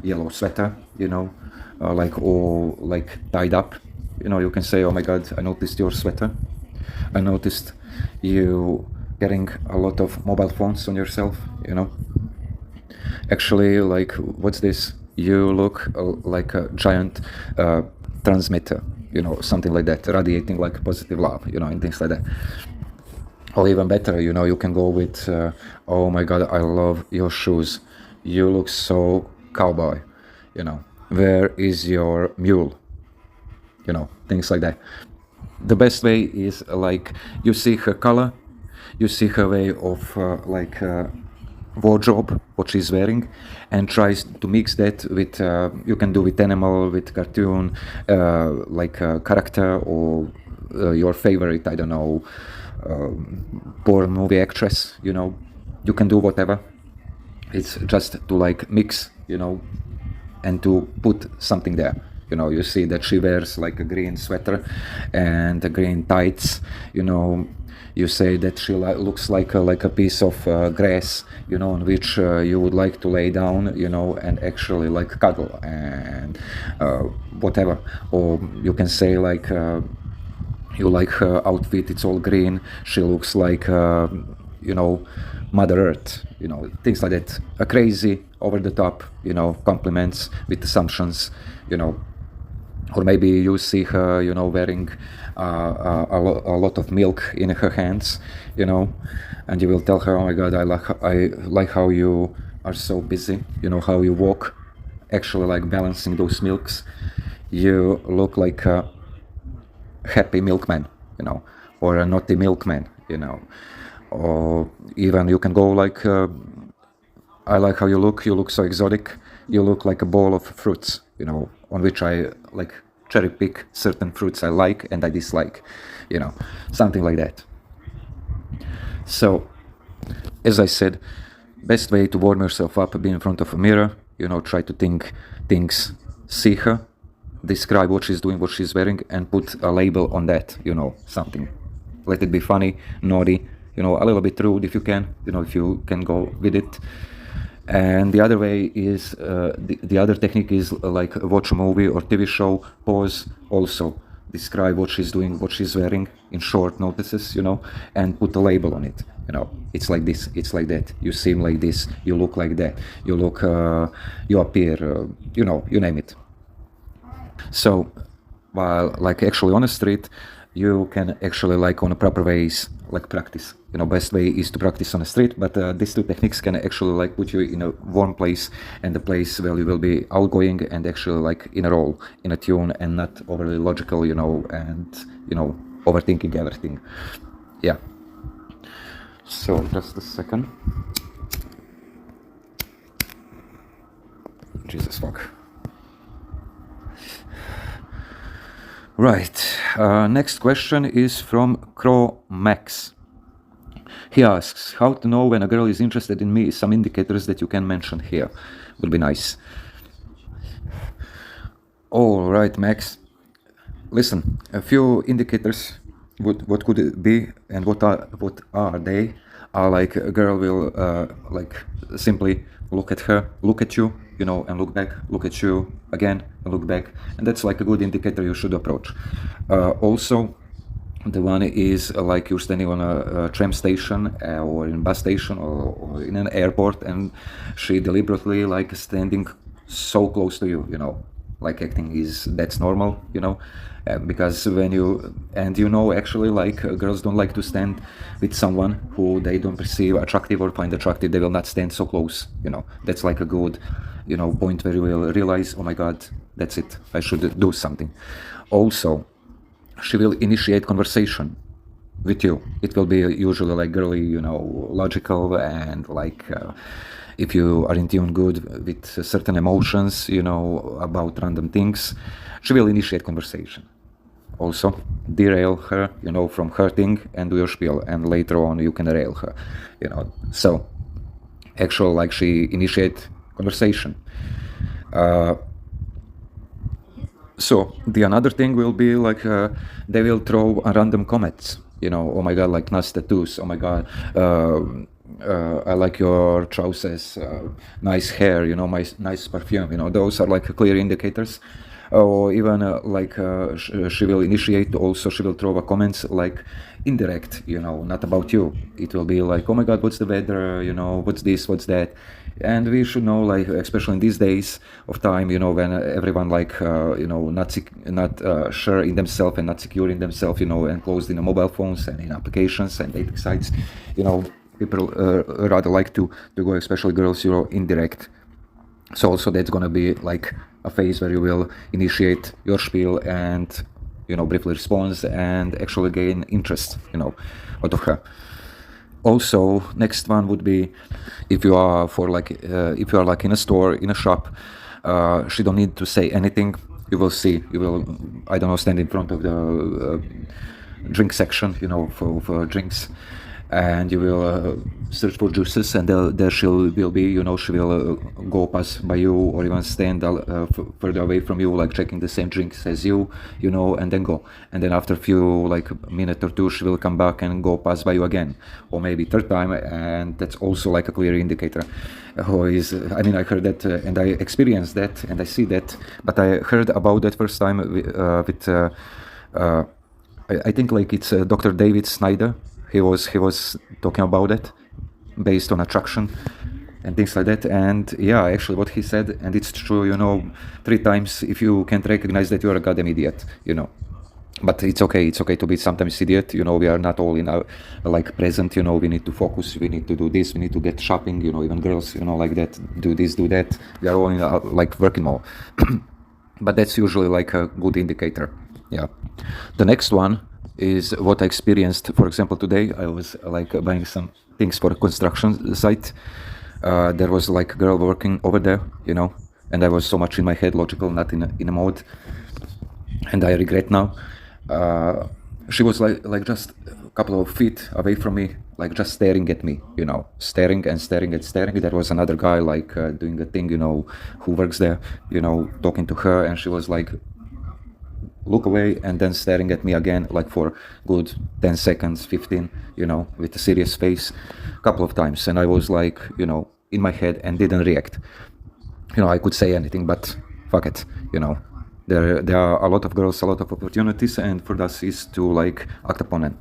yellow sweater, you know, like all like tied up. You know, you can say, oh my God, I noticed your sweater. I noticed you getting a lot of mobile phones on yourself, you know. Actually, like, what's this? You look like a giant transmitter, you know, something like that, radiating like positive love, you know, and things like that. Or even better, you know, you can go with, oh my God, I love your shoes. You look so cowboy, you know. Where is your mule? You know, things like that. The best way is like, you see her color, you see her way of like wardrobe, what she's wearing, and tries to mix that with, you can do with animal, with cartoon, like character, or your favorite, I don't know, porn movie actress, you know. You can do whatever. It's just to like mix, you know, and to put something there. You know, you see that she wears like a green sweater and a green tights, you know. You say that she looks like a piece of grass, you know, on which you would like to lay down, you know, and actually like cuddle and whatever. Or you can say like, you like her outfit, it's all green, she looks like, you know, Mother Earth, you know, things like that. A crazy, over the top, you know, compliments with assumptions, you know. Or maybe you see her, you know, wearing a lot of milk in her hands, you know, and you will tell her, oh my God, I like how you are so busy, you know, how you walk, actually like balancing those milks. You look like a happy milkman, you know, or a naughty milkman, you know. Or even you can go like, I like how you look so exotic, you look like a bowl of fruits, you know, on which I like cherry pick certain fruits I like and I dislike, you know, something like that. So, as I said, best way to warm yourself up, be in front of a mirror, you know, try to think things, see her, describe what she's doing, what she's wearing, and put a label on that, you know, something. Let it be funny, naughty, you know, a little bit rude if you can, you know, if you can go with it. And the other way is, the other technique is like watch a movie or TV show, pause, also describe what she's doing, what she's wearing in short notices, you know, and put a label on it. You know, it's like this, it's like that. You seem like this, you look like that, you look, you appear, you know, you name it. So, while like actually on the street, you can actually like on a proper ways like practice. You know, best way is to practice on the street, but these two techniques can actually like put you in a warm place and a place where you will be outgoing and actually like in a role, in a tune, and not overly logical, you know, and you know, overthinking everything. Yeah. So just a second. Jesus fuck. Right. Next question is from Crow Max. He asks, how to know when a girl is interested in me? Some indicators that you can mention here would be nice. All right, Max. Listen, a few indicators what could it be, and what are they? Are like a girl will like simply look at her, look at you, and look back, look at you again, and look back, and that's like a good indicator you should approach. Also, the one is like you're standing on a tram station or in a bus station or in an airport, and she deliberately like standing so close to you, like acting is that's normal, because when actually like girls don't like to stand with someone who they don't perceive attractive or find attractive. They will not stand so close, that's like a good point where you will realize, oh my god, that's it, I should do something. Also, she will initiate conversation with you. It will be usually like girly, logical, and like if you are in tune good with certain emotions, about random things, she will initiate conversation. Also, derail her, from her thing and do your spiel, and later on you can derail her, So, actually, like she initiate conversation. So the another thing will be like they will throw random comments. Oh my god, like nice tattoos. Oh my god, I like your trousers. Nice hair. Nice perfume. Those are like clear indicators. Or even she will initiate. Also, she will throw a comments like indirect. Not about you. It will be like, oh my god, what's the weather? What's this? What's that? And we should know, like, especially in these days of time, when everyone like not sure in themselves and not secure in themselves, and closed in the mobile phones and in applications and dating sites, people rather like to go, especially girls, indirect. So also that's gonna be like a phase where you will initiate your spiel and briefly respond and actually gain interest out of her. Also, next one would be if you are like in a store, in a shop, she don't need to say anything. You will see, I don't know, stand in front of the drink section, for drinks, and you will search for juices, and there she will be, she will go pass by you, or even stand further away from you, like checking the same drinks as you, and then go. And then after a few, like a minute or two, she will come back and go pass by you again, or maybe third time, and that's also like a clear indicator. I heard that and I experienced that and I see that, but I heard about that first time with I think like it's Dr. David Snyder. He was talking about it based on attraction and things like that. And yeah, actually what he said, and it's true, 3 times, if you can't recognize that, you're a goddamn idiot, But it's okay to be sometimes idiot, we are not all in our like present, we need to focus, we need to do this, we need to get shopping, even girls, like that, do this, do that. We are all in our, like working mode. But that's usually like a good indicator. Yeah. The next one is what I experienced. For example, today I was like buying some things for a construction site. There was like a girl working over there, and I was so much in my head, logical, not in a mode, and I regret now. She was like just a couple of feet away from me, like just staring at me, staring and staring and staring. There was another guy like doing a thing, who works there, talking to her, and she was like look away and then staring at me again, like for good 10 seconds, 15, with a serious face, a couple of times. And I was like, in my head and didn't react. I could say anything, but fuck it, there are a lot of girls, a lot of opportunities, and for us is to like act upon them,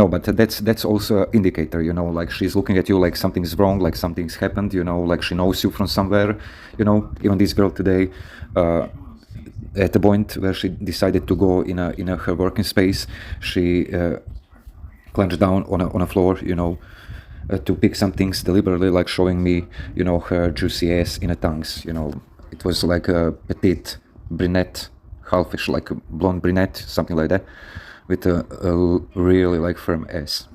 but that's also an indicator, like she's looking at you like something's wrong, like something's happened, like she knows you from somewhere, even this girl today, at the point where she decided to go in her working space, she clenched down on a floor, to pick some things deliberately, like showing me, her juicy ass in a tongues. It was like a petite brunette, halfish, like a blonde brunette, something like that, with a really like firm ass.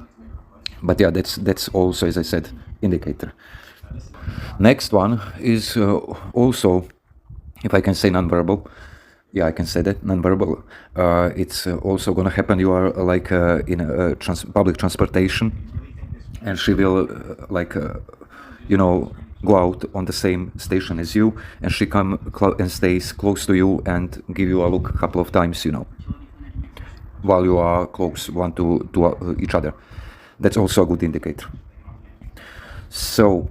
But yeah, that's also, as I said, indicator. Next one is also, if I can say, nonverbal. Yeah, I can say that, nonverbal. It's also gonna happen. You are like in a public transportation, and she will go out on the same station as you, and she and stays close to you and give you a look a couple of times, while you are close one to each other. That's also a good indicator. So,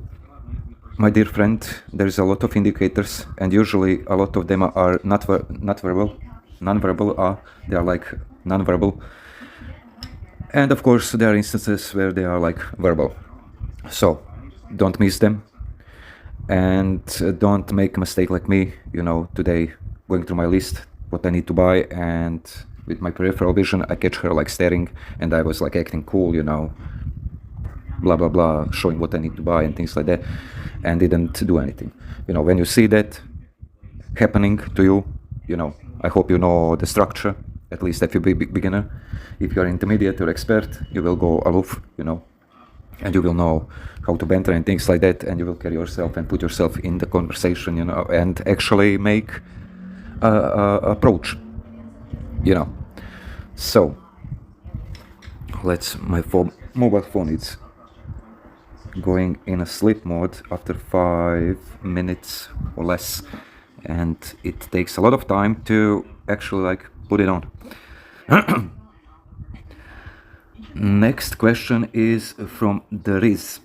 my dear friend, there's a lot of indicators, and usually a lot of them are not verbal, non-verbal. They are like non-verbal, and of course there are instances where they are like verbal. So, don't miss them, and don't make a mistake like me. Today going through my list, what I need to buy, and with my peripheral vision, I catch her like staring, and I was like acting cool, blah blah blah, showing what I need to buy and things like that, and didn't do anything. When you see that happening to you, I hope you know the structure, at least if you're a beginner. If you're intermediate or expert, you will go aloof, and you will know how to banter and things like that, and you will carry yourself and put yourself in the conversation, and actually make approach, So, my mobile phone is going in a sleep mode after 5 minutes or less, and it takes a lot of time to actually like put it on. Next question is from the Riz.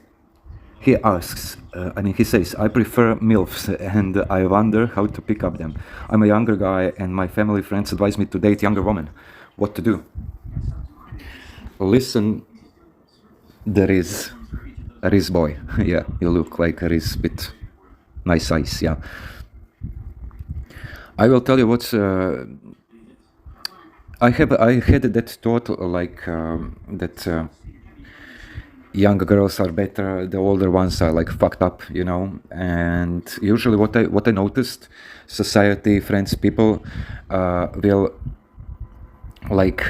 He asks, he says, I prefer MILFs and I wonder how to pick up them. I'm a younger guy and my family friends advise me to date younger women. What to do? Listen, there is a Riz boy. Yeah, you look like a Riz with nice eyes, yeah. I will tell you what's... I had that thought like that younger girls are better, the older ones are like fucked up, and usually what I noticed, society, friends, people will like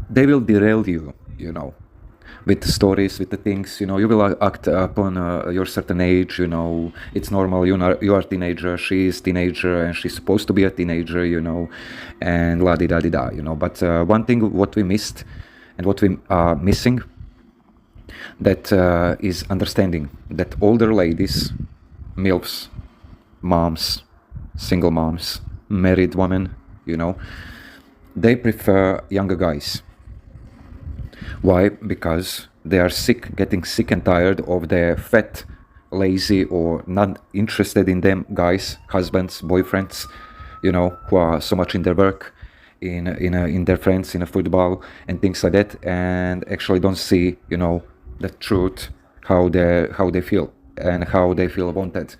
they will derail you, with the stories, with the things, you will act upon your certain age, it's normal, you are a teenager, she is teenager, and she's supposed to be a teenager, and la-di-da-di-da, but one thing what we missed, and what we are missing, that is understanding that older ladies, MILFs, moms, single moms, married women, they prefer younger guys. Why? Because they are getting sick and tired of their fat, lazy, or not interested in them guys, husbands, boyfriends, who are so much in their work, in their friends, in a football and things like that, and actually don't see, the truth, how they feel and how they feel wanted,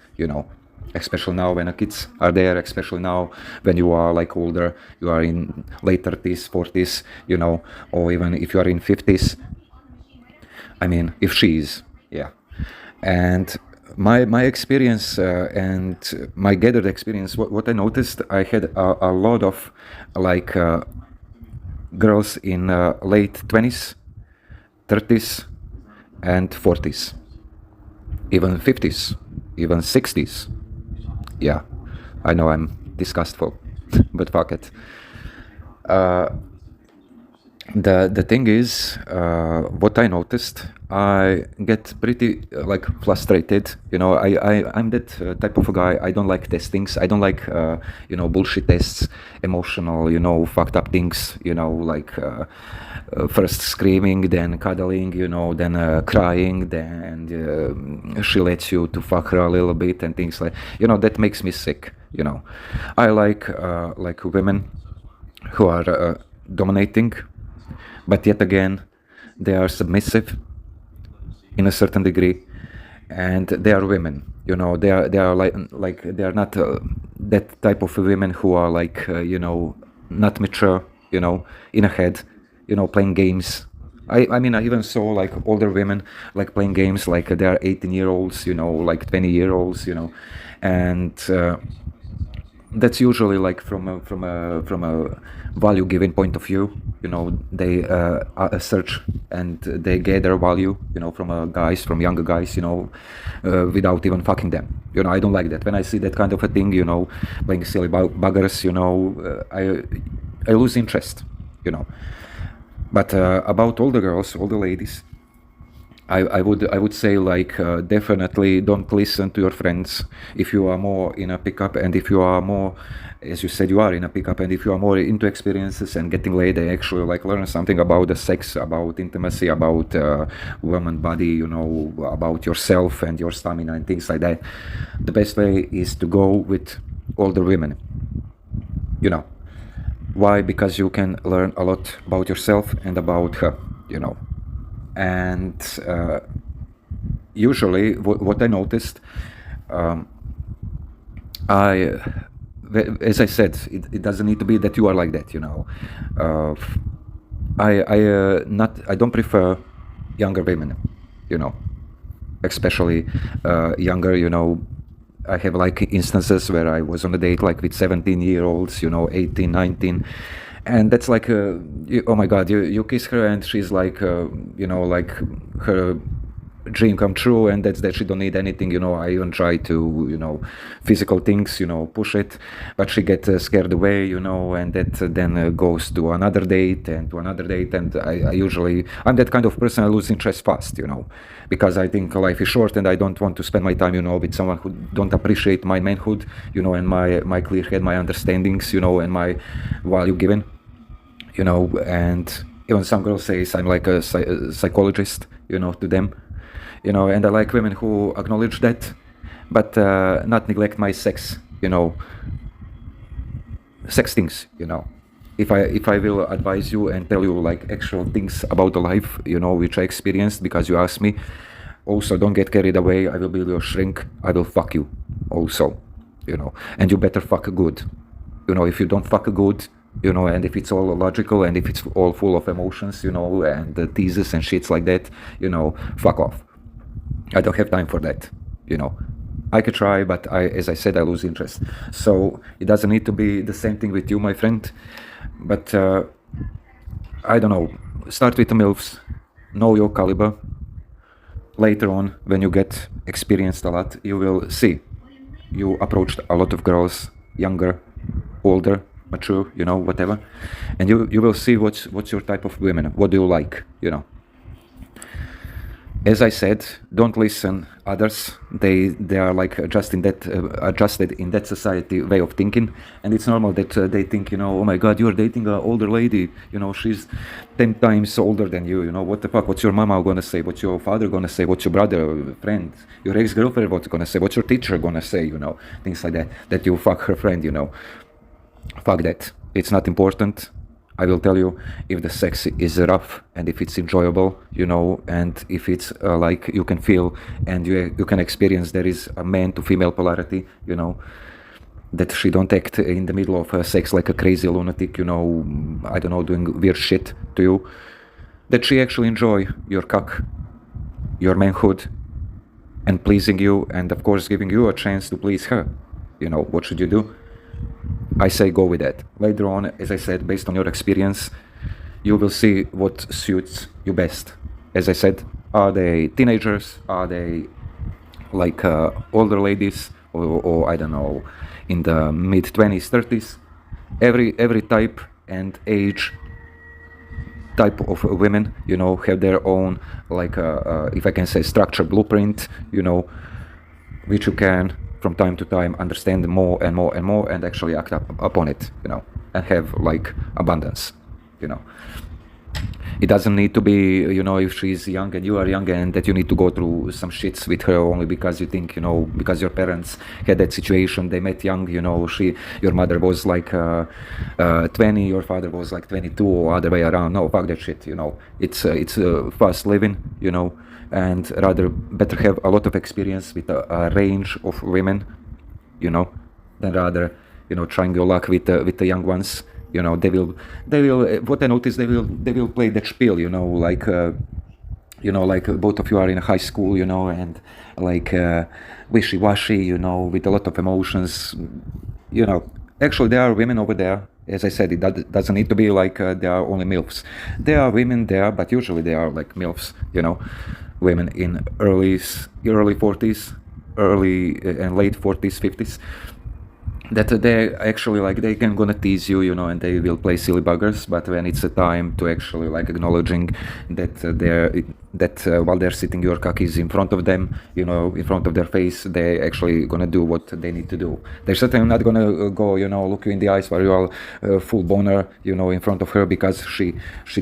especially now when the kids are there, especially now when you are like older, you are in late 30s, 40s, or even if you are in 50s. If she is, yeah. And my experience and my gathered experience, what I noticed, I had a lot of like girls in late 20s, 30s, and 40s, even 50s, even 60s. Yeah, I know I'm disgustful, but fuck it. The thing is, what I noticed, I get pretty like frustrated. I'm that type of a guy. I don't like testings. I don't like bullshit tests, emotional, fucked up things. Like first screaming, then cuddling, then crying, then she lets you to fuck her a little bit and things like that makes me sick. I like women who are dominating. But yet again, they are submissive in a certain degree, and they are women. They are like they are not that type of women who are like not mature. In a head, playing games. I even saw like older women like playing games like they are 18-year-olds, like 20-year-olds, and that's usually like from a value giving point of view. They search and they gather value, from guys, from younger guys, without even fucking them. I don't like that. When I see that kind of a thing, playing silly buggers, I lose interest, But about older girls, older ladies, I would say like definitely don't listen to your friends if you are more in a pickup, and if you are more, as you said, you are in a pickup, and if you are more into experiences and getting laid, they actually like learn something about the sex, about intimacy, about woman body, about yourself and your stamina and things like that. The best way is to go with older women. Why? Because you can learn a lot about yourself and about her. And usually what I noticed, I as I said, it doesn't need to be that you are like that. I don't prefer younger women, you know especially younger. I have like instances where I was on a date like with 17-year-olds, 18, 19, and that's like oh my god, you kiss her and she's like like her dream come true, and that's that. She don't need anything. I even try to physical things, push it, but she get scared away, and that then goes to another date and to another date. And I usually, I'm that kind of person. I lose interest fast, because I think life is short, and I don't want to spend my time with someone who don't appreciate my manhood, and my clear head, my understandings, and my value given. And even some girls say I'm like a psychologist, to them, and I like women who acknowledge that, but not neglect my sex, sex things, If I will advise you and tell you like actual things about the life, which I experienced because you asked me, also don't get carried away. I will be your shrink. I will fuck you also, and you better fuck good. If you don't fuck good, and if it's all logical and if it's all full of emotions, and teases and shits like that, fuck off. I don't have time for that, I could try, but as I said, I lose interest. So it doesn't need to be the same thing with you, my friend. But I don't know. Start with the MILFs. Know your caliber. Later on, when you get experienced a lot, you will see. You approached a lot of girls, younger, older, mature, whatever, and you will see what's your type of women. What do you like, As I said, don't listen others. They are like adjusted in that society way of thinking, and it's normal that they think, oh my god, you're dating an older lady, she's 10 times older than you. What the fuck? What's your mama gonna say? What's your father gonna say? What's your brother, friend, your ex-girlfriend what's gonna say? What's your teacher gonna say? Things like that you fuck her friend. Fuck that. It's not important. I will tell you, if the sex is rough and if it's enjoyable, and if it's like you can feel and you can experience there is a man to female polarity, that she don't act in the middle of sex like a crazy lunatic, I don't know, doing weird shit to you, that she actually enjoy your cock, your manhood, and pleasing you, and of course giving you a chance to please her. What should you do? I say go with that. Later on, as I said, based on your experience, you will see what suits you best. As I said, are they teenagers? Are they like older ladies? Or I don't know, in the mid-20s, 30s? Every type and age type of women, have their own, like, if I can say, structure blueprint, which you can from time to time understand more and more and more, and actually act upon it, and have like abundance. It doesn't need to be, if she's young and you are young, and that you need to go through some shits with her only because you think, because your parents had that situation, they met young, your mother was like 20, your father was like 22, or other way around. No, fuck that shit. It's fast living, and rather better have a lot of experience with a range of women, than rather, trying your luck with the young ones. They will. What I noticed, they will play that spiel. Like both of you are in high school, and like wishy-washy, with a lot of emotions. Actually, there are women over there. As I said, it doesn't need to be like there are only MILFs. There are women there, but usually they are like MILFs. Women in early 40s, early and late 40s, 50s. That they actually like they can gonna tease you, and they will play silly buggers. But when it's a time to actually like acknowledging that that while they're sitting, your cock is in front of them, you know, in front of their face. They actually gonna do what they need to do. They're certainly not gonna go, you know, look you in the eyes while you are full boner, you know, in front of her because she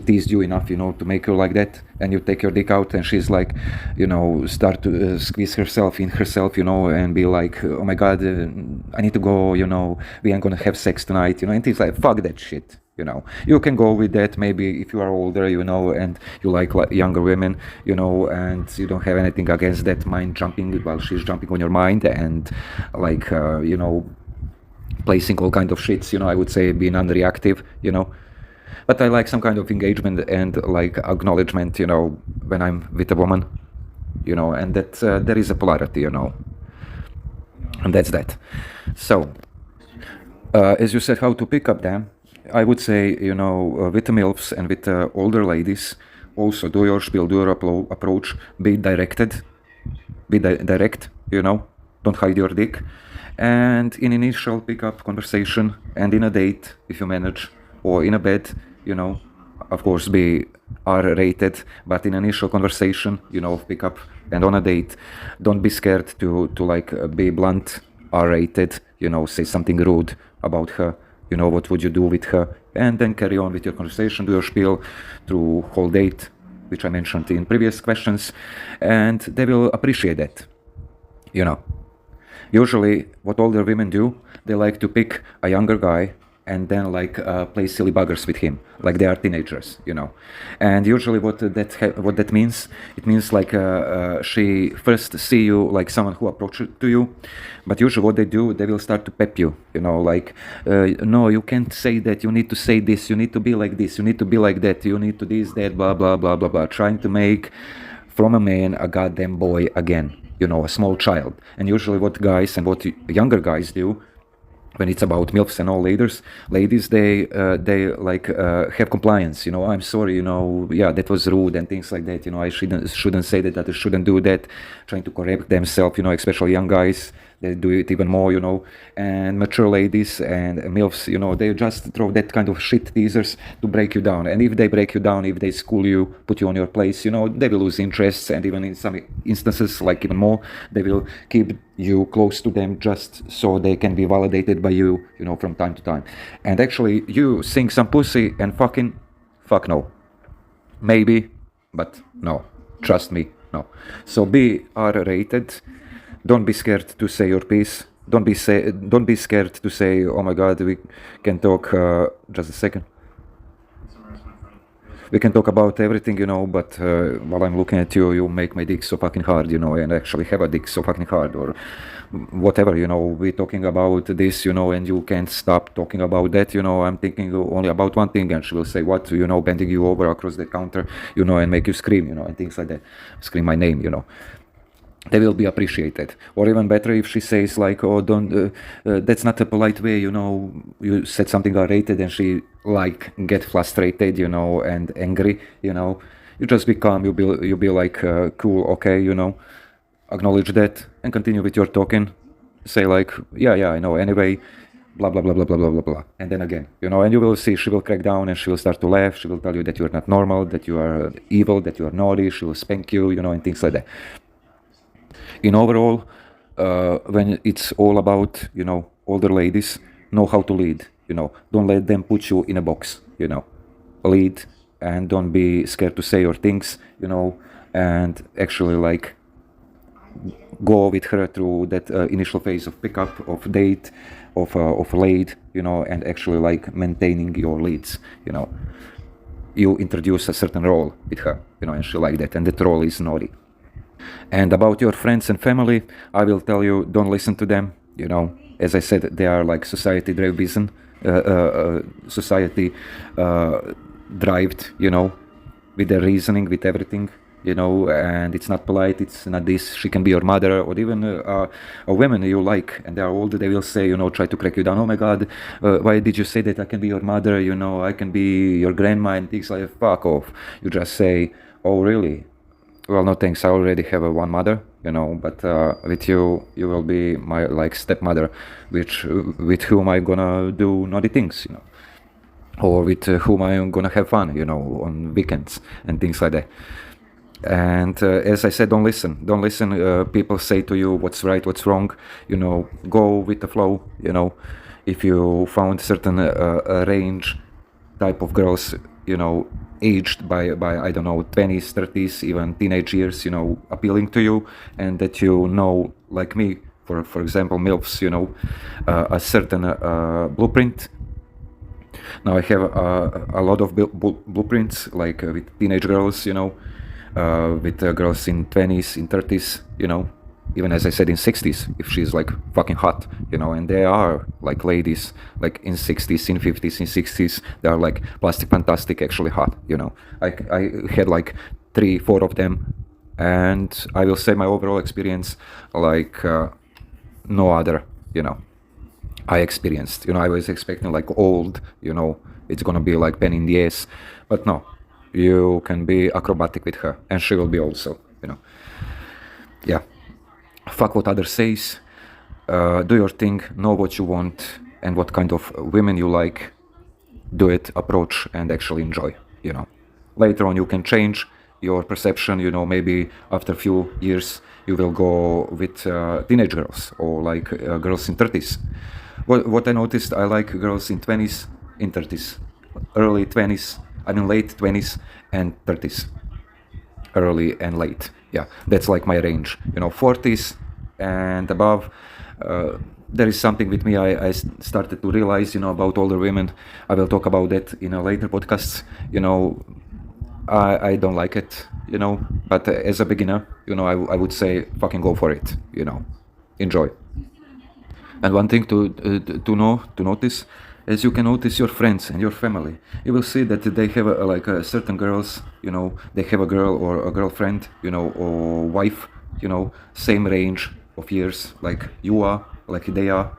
teased you enough, you know, to make you like that. And you take your dick out and she's like, you know, start to squeeze herself in herself, you know, and be like, oh my god, I need to go, you know, we ain't gonna have sex tonight, you know, and things like, fuck that shit. You know, you can go with that maybe if you are older, you know, and you like younger women, you know, and you don't have anything against that mind jumping while she's jumping on your mind and like, you know, placing all kind of shits, you know, I would say being unreactive, you know. But I like some kind of engagement and like acknowledgement, you know, when I'm with a woman, you know, and that there is a polarity, you know, and that's that. So, as you said, how to pick up them, I would say, you know, with the MILFs and with older ladies, also do your spiel, do your approach, be directed, be direct, you know, don't hide your dick. And in initial pickup conversation and in a date, if you manage, or in a bed, you know, of course, be R-rated, but in initial conversation, you know, of pickup and on a date, don't be scared to like be blunt, R-rated, you know, say something rude about her, you know, what would you do with her, and then carry on with your conversation, do your spiel through whole date, which I mentioned in previous questions, and they will appreciate that, you know. Usually, what older women do, they like to pick a younger guy and then like play silly buggers with him, like they are teenagers, you know. And usually, what that means, it means like she first see you like someone who approaches to you, but usually what they do, they will start to pep you, you know, like no, you can't say that, you need to say this, you need to be like this, you need to be like that, you need to this, that, blah blah blah blah blah, trying to make from a man a goddamn boy again, you know, a small child. And usually what guys and what younger guys do when it's about MILFs and all ladies, they like have compliance, you know, I'm sorry, you know, yeah, that was rude and things like that, you know, I shouldn't say that, I shouldn't do that, trying to correct themselves, you know, especially young guys, they do it even more, you know. And mature ladies and MILFs, you know, they just throw that kind of shit teasers to break you down. And if they break you down, if they school you, put you on your place, you know, they will lose interests, and even in some instances, like even more, they will keep you close to them just so they can be validated by you, you know, from time to time. And actually, you sing some pussy and fucking, fuck no. Maybe, but no. Trust me, no. So be R-rated. Don't be scared to say your piece. Don't be scared to say, oh my god, we can talk, just a second. We can talk about everything, you know, but while I'm looking at you, you make my dick so fucking hard, you know, and actually have a dick so fucking hard, or whatever, you know, we're talking about this, you know, and you can't stop talking about that, you know, I'm thinking only about one thing, and she will say, what, you know, bending you over across the counter, you know, and make you scream, you know, and things like that, scream my name, you know. They will be appreciated. Or even better if she says like, oh, don't, that's not a polite way, you know, you said something R-rated and she like get frustrated, you know, and angry, you know, you just be calm, you be like, cool, okay, you know, acknowledge that and continue with your talking, say like, yeah, I know, anyway, blah, blah, blah, blah, blah, blah, blah, blah, and then again, you know, and you will see she will crack down and she will start to laugh, she will tell you that you are not normal, that you are evil, that you are naughty, she will spank you, you know, and things like that. In overall, when it's all about, you know, older ladies, know how to lead, you know, don't let them put you in a box, you know, lead, and don't be scared to say your things, you know, and actually like go with her through that initial phase of pickup, of date, of lead, you know, and actually like maintaining your leads, you know. You introduce a certain role with her, you know, and she like that, and that role is naughty. And about your friends and family, I will tell you, don't listen to them, you know. As I said, they are like society driven, society drived, you know, with their reasoning, with everything, you know, and it's not polite, it's not this, she can be your mother, or even a woman you like, and they are older, they will say, you know, try to crack you down, oh my god, why did you say that I can be your mother, you know, I can be your grandma, and things like, fuck off. You just say, oh really? Well, no thanks, I already have one mother, you know, but with you, you will be my like stepmother, with whom I'm gonna do naughty things, you know, or with whom I'm gonna have fun, you know, on weekends and things like that. And as I said, don't listen. Don't listen. People say to you what's right, what's wrong. Go with the flow. If you found certain range type of girls, aged by I don't know 20s, 30s, even teenage years, appealing to you, and that like me, for example, milfs, a certain blueprint. Now I have a lot of blueprints, like with teenage girls, with girls in 20s, in 30s, even as I said in 60s, if she's like fucking hot, and they are like ladies, like in 60s, in 50s, in 60s, they are like plastic fantastic, actually hot, I had like 3, 4 of them, and I will say my overall experience, like no other, I experienced. I was expecting like old, it's gonna be like pen in the ass, but no, you can be acrobatic with her, and she will be also, yeah. Fuck what others says. Do your thing. Know what you want and what kind of women you like. Do it, approach, and actually enjoy. Later on, you can change your perception. Maybe after a few years, you will go with teenage girls or like girls in 30s. What I noticed, I like girls in 20s, in 30s, early 20s, late 20s and 30s, early and late. Yeah, that's like my range. 40s and above. There is something with me I started to realize, about older women. I will talk about that in a later podcast. I don't like it, but as a beginner, I would say fucking go for it, enjoy. And one thing to notice, as you can notice your friends and your family, you will see that they have like certain girls, they have a girl or a girlfriend, or wife, same range of years like you are, like they are,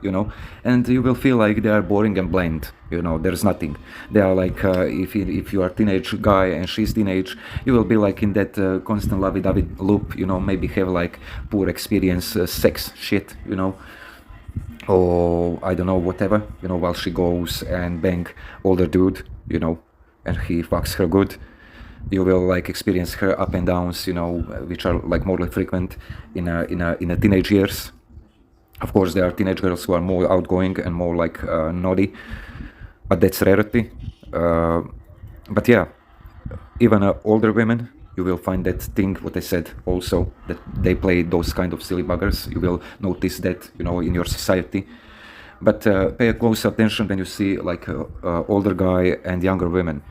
and you will feel like they are boring and bland. There's nothing. They are like if you are teenage guy and she's teenage, you will be like in that constant lovey-dovey loop. Maybe have like poor experience, sex shit, or I don't know, whatever, while she goes and bang older dude, and he fucks her good. You will like experience her up and downs, which are like more frequent in a teenage years. Of course, there are teenage girls who are more outgoing and more like naughty, but that's rarity. But yeah, even older women, you will find that thing what I said also, that they play those kind of silly buggers. You will notice that, in your society. But pay a close attention when you see like older guy and younger women,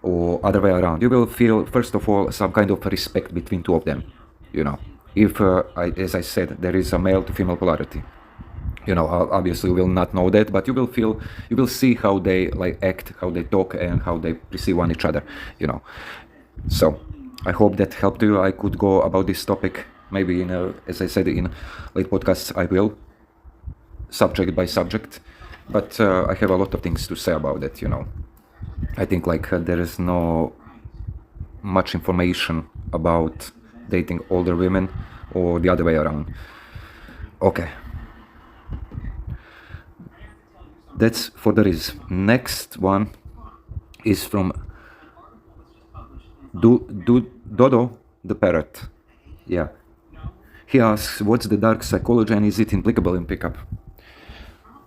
or other way around. You will feel, first of all, some kind of respect between two of them, if as I said, there is a male to female polarity. Obviously you will not know that, but you will see how they like act, how they talk, and how they perceive one each other. So I hope that helped you. I could go about this topic maybe as I said, in late podcasts. I will, subject by subject, but I have a lot of things to say about it. I think like there is no much information about dating older women or the other way around. Okay, that's for the riz. Next one is from Dodo the parrot. Yeah, he asks, what's the dark psychology and is it applicable in pickup?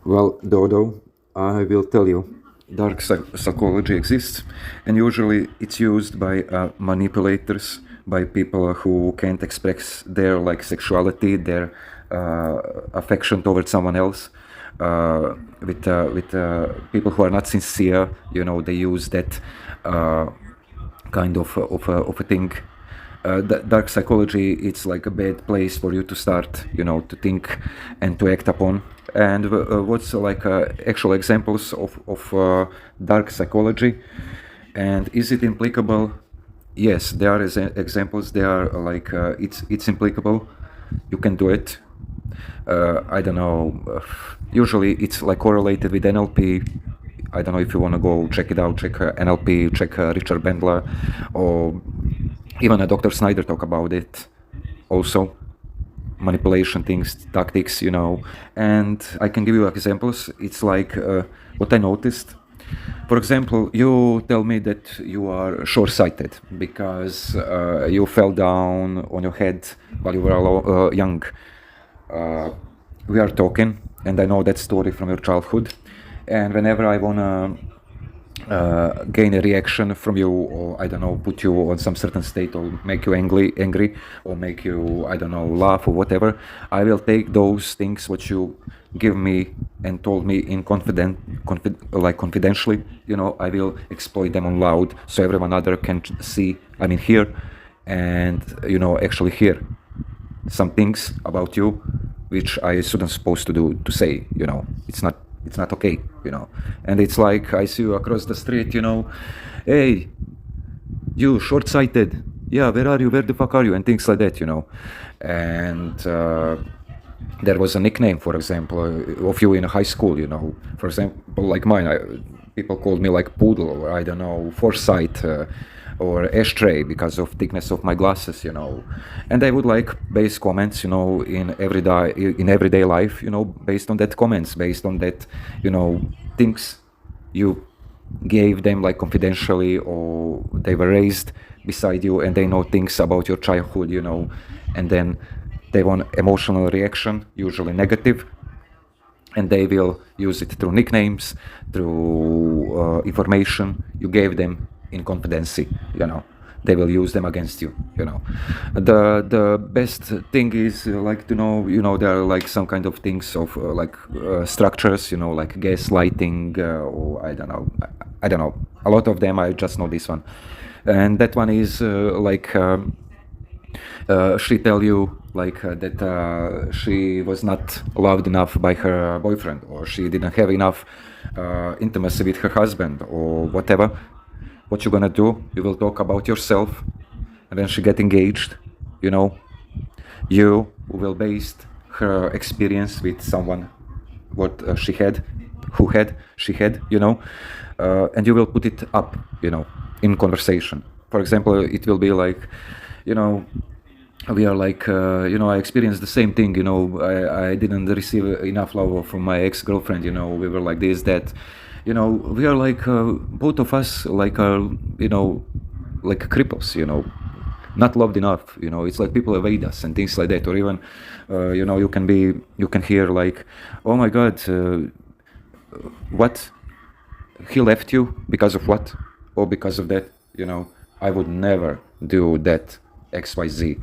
Well, Dodo, I will tell you. Dark psychology exists, and usually it's used by manipulators, by people who can't express their like sexuality, their affection towards someone else, with people who are not sincere. They use that kind of a thing. Dark psychology, it's like a bad place for you to start, to think and to act upon. And what's like actual examples of dark psychology, and is it applicable? Yes, there are examples. They are like it's applicable. You can do it. I don't know. Usually it's like correlated with NLP. I don't know if you want to go check it out. Check NLP. Check Richard Bandler, or even Dr. Snyder talk about it. Also, manipulation things, tactics, and I can give you examples. It's like what I noticed. For example, you tell me that you are short-sighted because you fell down on your head while you were young. Uh, we are talking, and I know that story from your childhood. And whenever I wanna gain a reaction from you, or I don't know, put you on some certain state, or make you angry, or make you, I don't know, laugh or whatever, I will take those things what you give me and told me in confidentially, I will exploit them on loud so everyone other can see, I mean, hear, and actually hear some things about you which I shouldn't supposed to do, to say, it's not okay, and it's like I see you across the street, hey, you short-sighted, yeah, where are you, where the fuck are you, and things like that, and there was a nickname, for example, of you in high school, for example, like mine, people called me like Poodle, or I don't know, Foresight, or Ashtray, because of thickness of my glasses, and I would like base comments, in everyday life, based on that comments, based on that, things you gave them like confidentially, or they were raised beside you and they know things about your childhood, and then they want emotional reaction, usually negative, and they will use it through nicknames, through information you gave them in confidency, they will use them against you, the best thing is like to know, there are like some kind of things of structures, like gaslighting, or I don't know, a lot of them. I just know this one, and that one is she tell you that she was not loved enough by her boyfriend, or she didn't have enough intimacy with her husband, or whatever. What you're gonna do, you will talk about yourself, and then she get engaged, you will base her experience with someone what she had, and you will put it up, in conversation. For example, it will be like, we are like, I experienced the same thing, I didn't receive enough love from my ex-girlfriend, we were like this, that, we are like, both of us, like, like cripples, not loved enough, it's like people evade us and things like that, or even, you can hear like, oh my God, what? He left you because of what? Or because of that, I would never do that XYZ,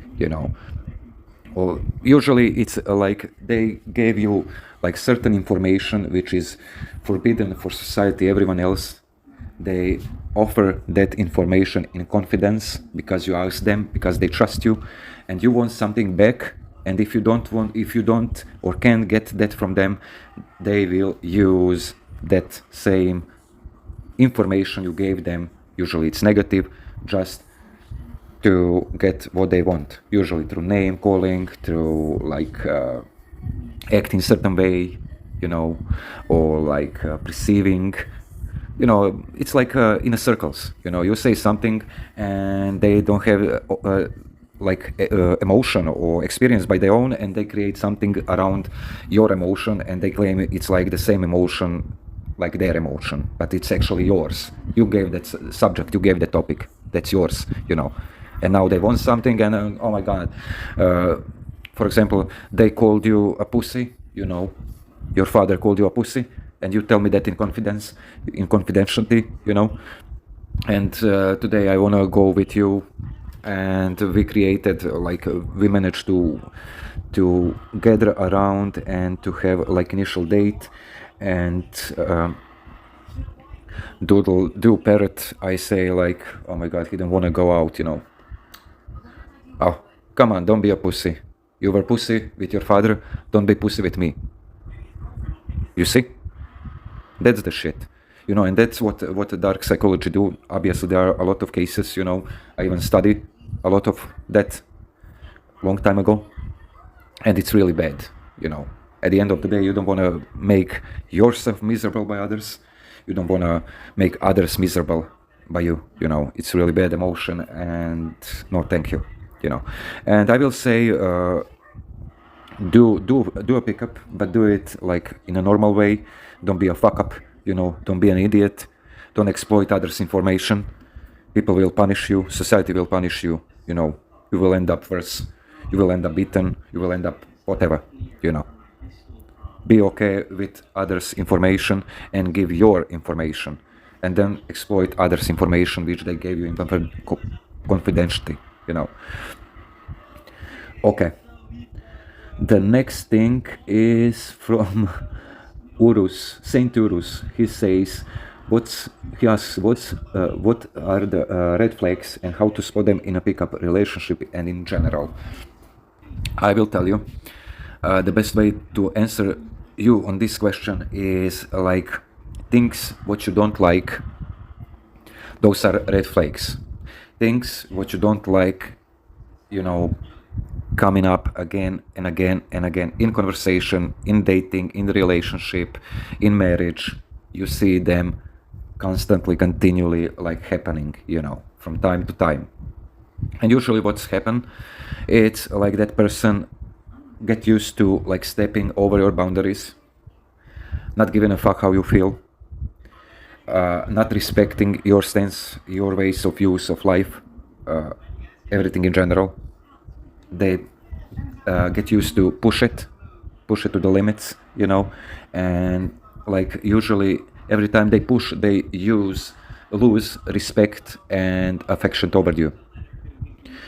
or usually it's like they gave you like certain information which is forbidden for society, everyone else. They offer that information in confidence because you ask them, because they trust you, and you want something back. And if you don't or can't get that from them, they will use that same information you gave them, usually it's negative, just to get what they want, usually through name calling, through like acting a certain way, or like perceiving, it's like in a circles, you say something and they don't have emotion or experience by their own, and they create something around your emotion and they claim it's like the same emotion like their emotion, but it's actually yours. You gave that subject, you gave the topic, that's yours, and now they want something, and oh my God, for example, they called you a pussy, your father called you a pussy, and you tell me that in confidence, in confidentiality, and today I want to go with you, and we created we managed to gather around and to have like initial date, and do parrot, I say like, oh my God, he didn't want to go out, oh, come on, don't be a pussy. You were pussy with your father, don't be pussy with me. You see? That's the shit. And that's what the dark psychology do. Obviously, there are a lot of cases, I even studied a lot of that long time ago. And it's really bad, At the end of the day, you don't want to make yourself miserable by others. You don't want to make others miserable by you, It's really bad emotion, and no thank you, And I will say, do a pickup, but do it like in a normal way. Don't be a fuck up, don't be an idiot. Don't exploit others' information. People will punish you. Society will punish you. You know, you will end up worse. You will end up beaten. You will end up whatever. You know. Be okay with others' information and give your information, and then exploit others' information which they gave you in confidentiality. You know. Okay. The next thing is from Urus, Saint Urus. He says, he asks what are the red flags and how to spot them in a pickup relationship and in general. I will tell you. The best way to answer you on this question is like things what you don't like. Those are red flags. Things what you don't like, you know, coming up again and again and again in conversation, in dating, in relationship, in marriage. You see them constantly, continually, like happening, you know, from time to time. And usually what's happened, it's like that person get used to like stepping over your boundaries, not giving a fuck how you feel, not respecting your stance, your ways of use of life, everything in general. They get used to push it to the limits, you know, and like usually every time they push, they lose respect and affection toward you.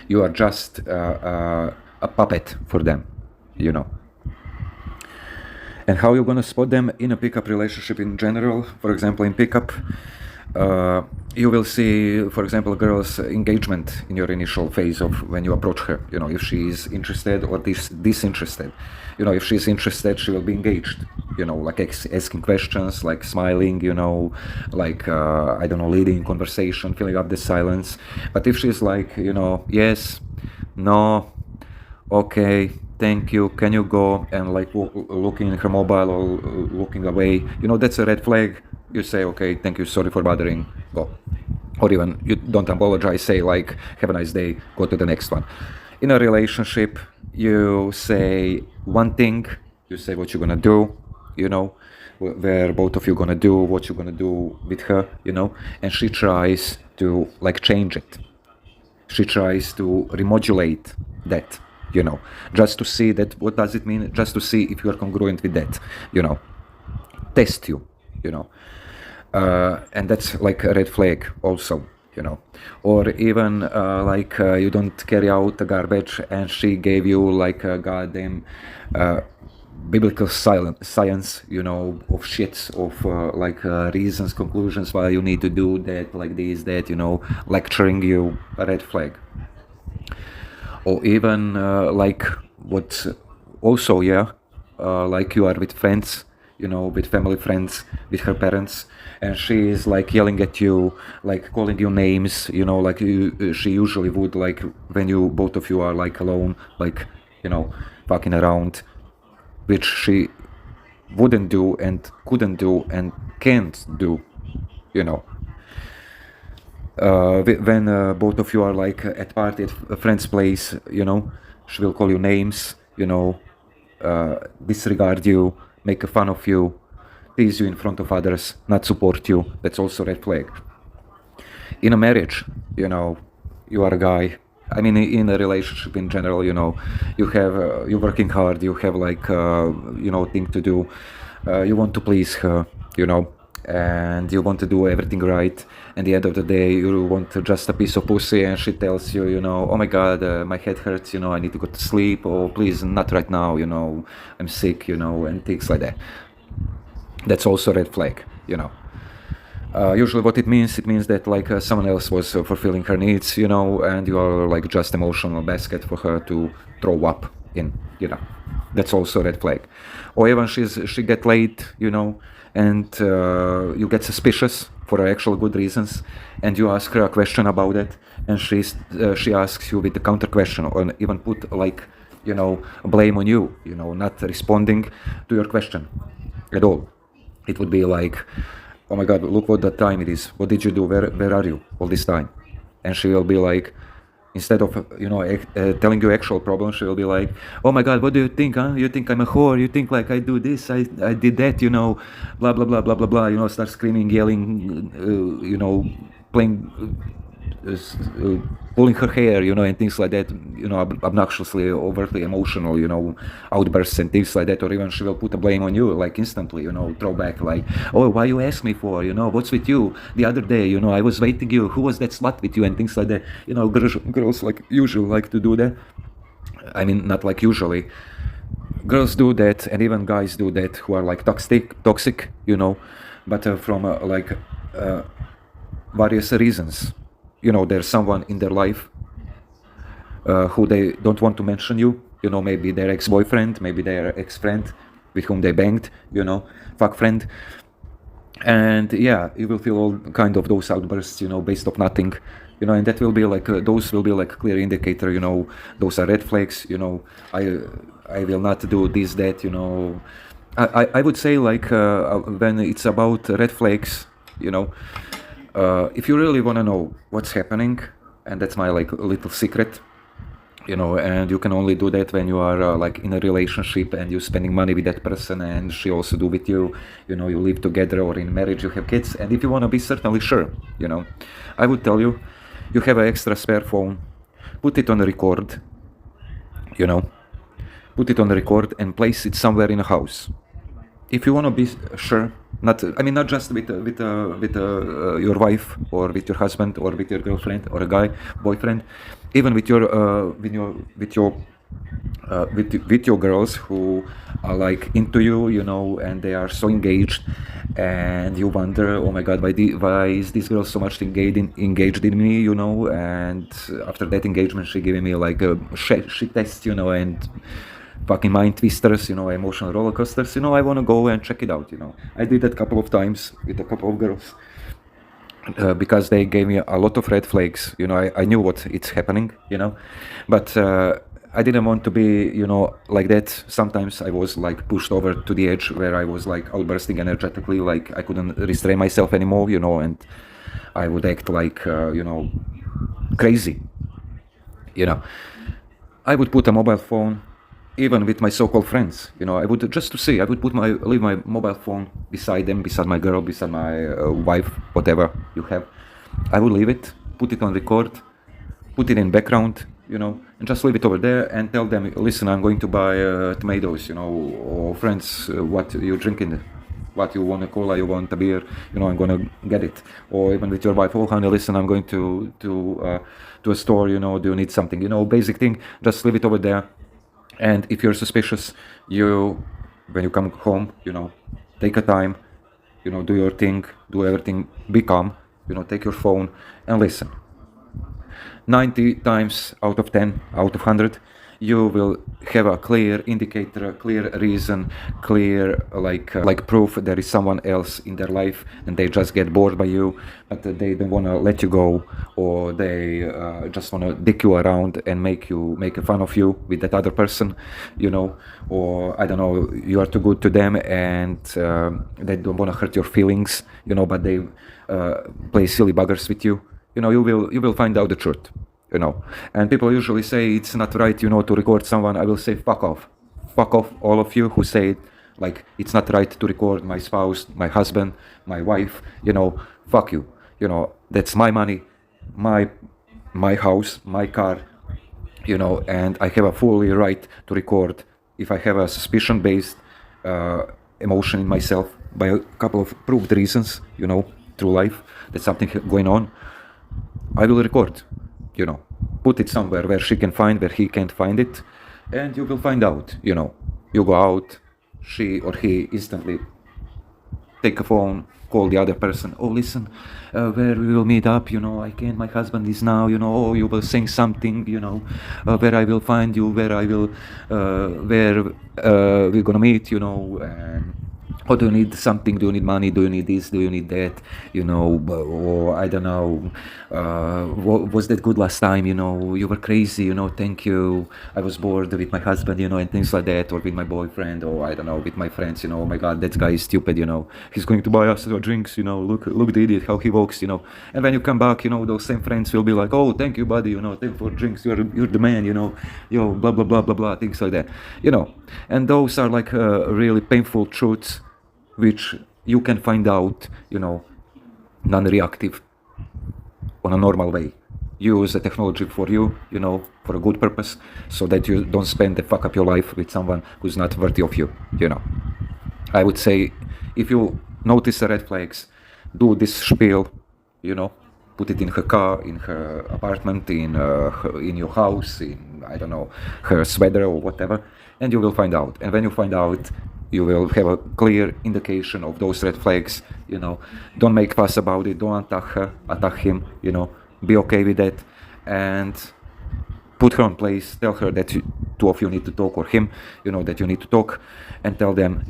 You are just a puppet for them, you know. And how you're gonna spot them in a pickup relationship in general? For example, in pickup, you will see, for example, a girl's engagement in your initial phase of when you approach her. You know, if she is interested or disinterested. You know, if she's interested, she will be engaged. You know, like asking questions, like smiling. You know, like I don't know, leading conversation, filling up the silence. But if she's like, you know, yes, no, okay, thank you, can you go, and like looking in her mobile or looking away, you know, that's a red flag. You say, okay, thank you, sorry for bothering, go. Or even you don't apologize, say like, have a nice day, go to the next one. In a relationship, you say one thing, you say what you're gonna do, you know, where both of you gonna do what you're gonna do with her, you know, and she tries to like change it. She tries to remodulate that, you know, just to see that, what does it mean, just to see if you are congruent with that, you know, test you, you know, and that's like a red flag also, you know. Or even like you don't carry out the garbage and she gave you like a goddamn biblical science, you know, of shits, of like reasons, conclusions why you need to do that, like this, that, you know, lecturing you, a red flag. Or even like what also, yeah, like you are with friends, you know, with family friends, with her parents, and she is like yelling at you, like calling you names, you know, like she usually would, like when you both of you are like alone, like, you know, fucking around, which she wouldn't do and couldn't do and can't do, you know. When both of you are like at party at a friend's place, you know, she will call you names, you know, disregard you, make fun of you, tease you in front of others, not support you. That's also red flag. In a marriage, you know, you are a guy. I mean, in a relationship in general, you know, you have you're working hard. You have like you know, thing to do. You want to please her, you know, and you want to do everything right. At the end of the day, you want just a piece of pussy, and she tells you, you know, oh my god, my head hurts, you know, I need to go to sleep, or please, not right now, you know, I'm sick, you know, and things like that. That's also a red flag, you know. Usually what it means that like someone else was fulfilling her needs, you know, and you are like just emotional basket for her to throw up in, you know. That's also a red flag. Or even she get late, you know, and you get suspicious for actual good reasons, and you ask her a question about it, and she asks you with the counter question, or even put like, you know, blame on you, you know, not responding to your question at all. It would be like, oh my god, look what the time it is, what did you do, where are you all this time? And she will be like, Instead of telling you actual problems, she will be like, "Oh my God, what do you think? Huh? You think I'm a whore? You think like I do this? I did that? Blah blah blah blah blah blah. Start screaming, yelling, playing, pulling her hair, and things like that. Obnoxiously, overtly emotional, outbursts and things like that. Or even she will put a blame on you, like instantly, throw back like, "Oh, why you ask me for? What's with you? The other day, I was waiting you. Who was that slut with you?" And things like that. Girls like usually like to do that. I mean, not like usually. Girls do that, and even guys do that, who are like toxic, but from various reasons. There's someone in their life who they don't want to mention you. Maybe their ex-boyfriend, maybe their ex-friend with whom they banged, fuck friend. And yeah, you will feel all kind of those outbursts, based off nothing, and that will be like those will be like a clear indicator, those are red flags. I will not do this, that. I would say like when it's about red flags, if you really want to know what's happening, and that's my like little secret, and you can only do that when you are like in a relationship and you're spending money with that person, and she also do with you, you live together, or in marriage you have kids. And if you want to be certainly sure, I would tell you, you have an extra spare phone, put it on record, put it on record and place it somewhere in a house. If you want to be sure, not just with your wife, or with your husband, or with your girlfriend, or a guy boyfriend, even with your girls who are like into you, and they are so engaged, and you wonder, oh my God, why is this girl so much engaged in me, and after that engagement she giving me like a shit test, and fucking mind twisters, emotional roller coasters. I want to go and check it out. I did that a couple of times with a couple of girls, because they gave me a lot of red flags. I knew what it's happening, but I didn't want to be, like that. Sometimes I was like pushed over to the edge where I was like outbursting energetically, like I couldn't restrain myself anymore, and I would act like, crazy. I would put a mobile phone, even with my so-called friends, I would just to see, I would leave my mobile phone beside them, beside my girl, beside my wife, whatever you have. I would leave it, put it on record, put it in background, and just leave it over there and tell them, listen, I'm going to buy tomatoes, or friends, what you drinking, what you want a cola, you want a beer, I'm gonna get it. Or even with your wife, oh honey, listen, I'm going to a store, do you need something, basic thing, just leave it over there. And if you're suspicious, when you come home, take a time, do your thing, do everything, be calm, take your phone and listen. 90 times out of 10, out of 100, you will have a clear indicator, a clear reason, clear like proof there is someone else in their life, and they just get bored by you, but they don't want to let you go, or they just want to dick you around and make fun of you with that other person, or I don't know, you are too good to them, and they don't want to hurt your feelings, but they play silly buggers with you. You will find out the truth. And people usually say it's not right, to record someone. I will say, fuck off, all of you who say it, like it's not right to record my spouse, my husband, my wife. Fuck you. That's my money, my house, my car. And I have a fully right to record if I have a suspicion-based emotion in myself by a couple of proved reasons. Through life, that something going on. I will record, put it somewhere where she can find, where he can't find it, and you will find out, you go out, she or he instantly take a phone, call the other person, oh listen, where we will meet up, I can't, my husband is now, oh, you will sing something, where I will find you, where we're gonna meet, and or do you need something, do you need money, do you need this, do you need that, or I don't know, was that good last time, you were crazy, thank you, I was bored with my husband, and things like that, or with my boyfriend, or I don't know, with my friends, oh my god, that guy is stupid, he's going to buy us drinks, look the idiot, how he walks, and when you come back, those same friends will be like, oh, thank you, buddy, thank you for drinks, you're the man, yo, blah, blah, blah, blah, blah, things like that, and those are like really painful truths which you can find out, non-reactive, on a normal way. Use the technology for you, for a good purpose, so that you don't spend the fuck up your life with someone who's not worthy of you, I would say, if you notice the red flags, do this spiel, put it in her car, in her apartment, in your house, in, I don't know, her sweater or whatever, and you will find out. And when you find out, you will have a clear indication of those red flags, don't make fuss about it, don't attack her, attack him, be okay with that, and put her on place, tell her that two of you need to talk, or him, that you need to talk, and tell them,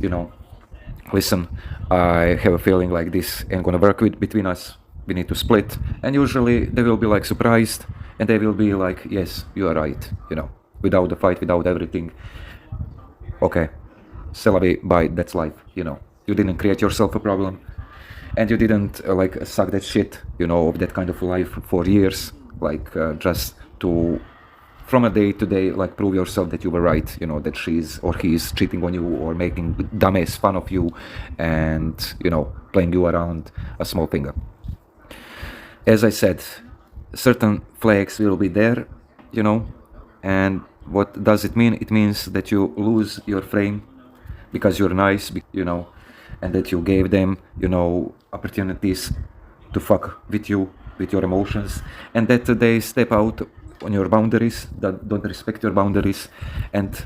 listen, I have a feeling like this ain't gonna work between us, we need to split. And usually they will be like surprised, and they will be like, yes, you are right, without the fight, without everything, okay, c'est la vie, bye, that's life, you didn't create yourself a problem, and you didn't like suck that shit, of that kind of life for years, like just to, from a day to day, like prove yourself that you were right, that she's or he's cheating on you, or making dumbass fun of you, and playing you around a small finger. As I said, certain flags will be there, and what does it mean? It means that you lose your frame because you're nice, and that you gave them, opportunities to fuck with you, with your emotions, and that they step out on your boundaries, that don't respect your boundaries. And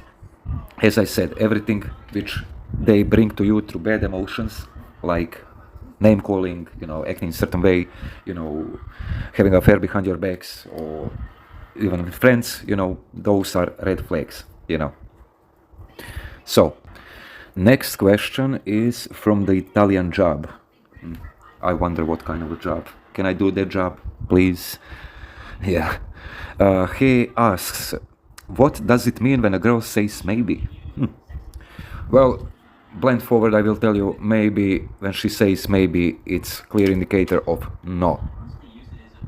as I said, everything which they bring to you through bad emotions, like name calling, acting in a certain way, having an affair behind your backs, or even with friends, those are red flags, So, next question is from the Italian job. I wonder what kind of a job. Can I do that job, please? Yeah. He asks, what does it mean when a girl says maybe? Well, blend forward, I will tell you, maybe when she says maybe, it's clear indicator of no.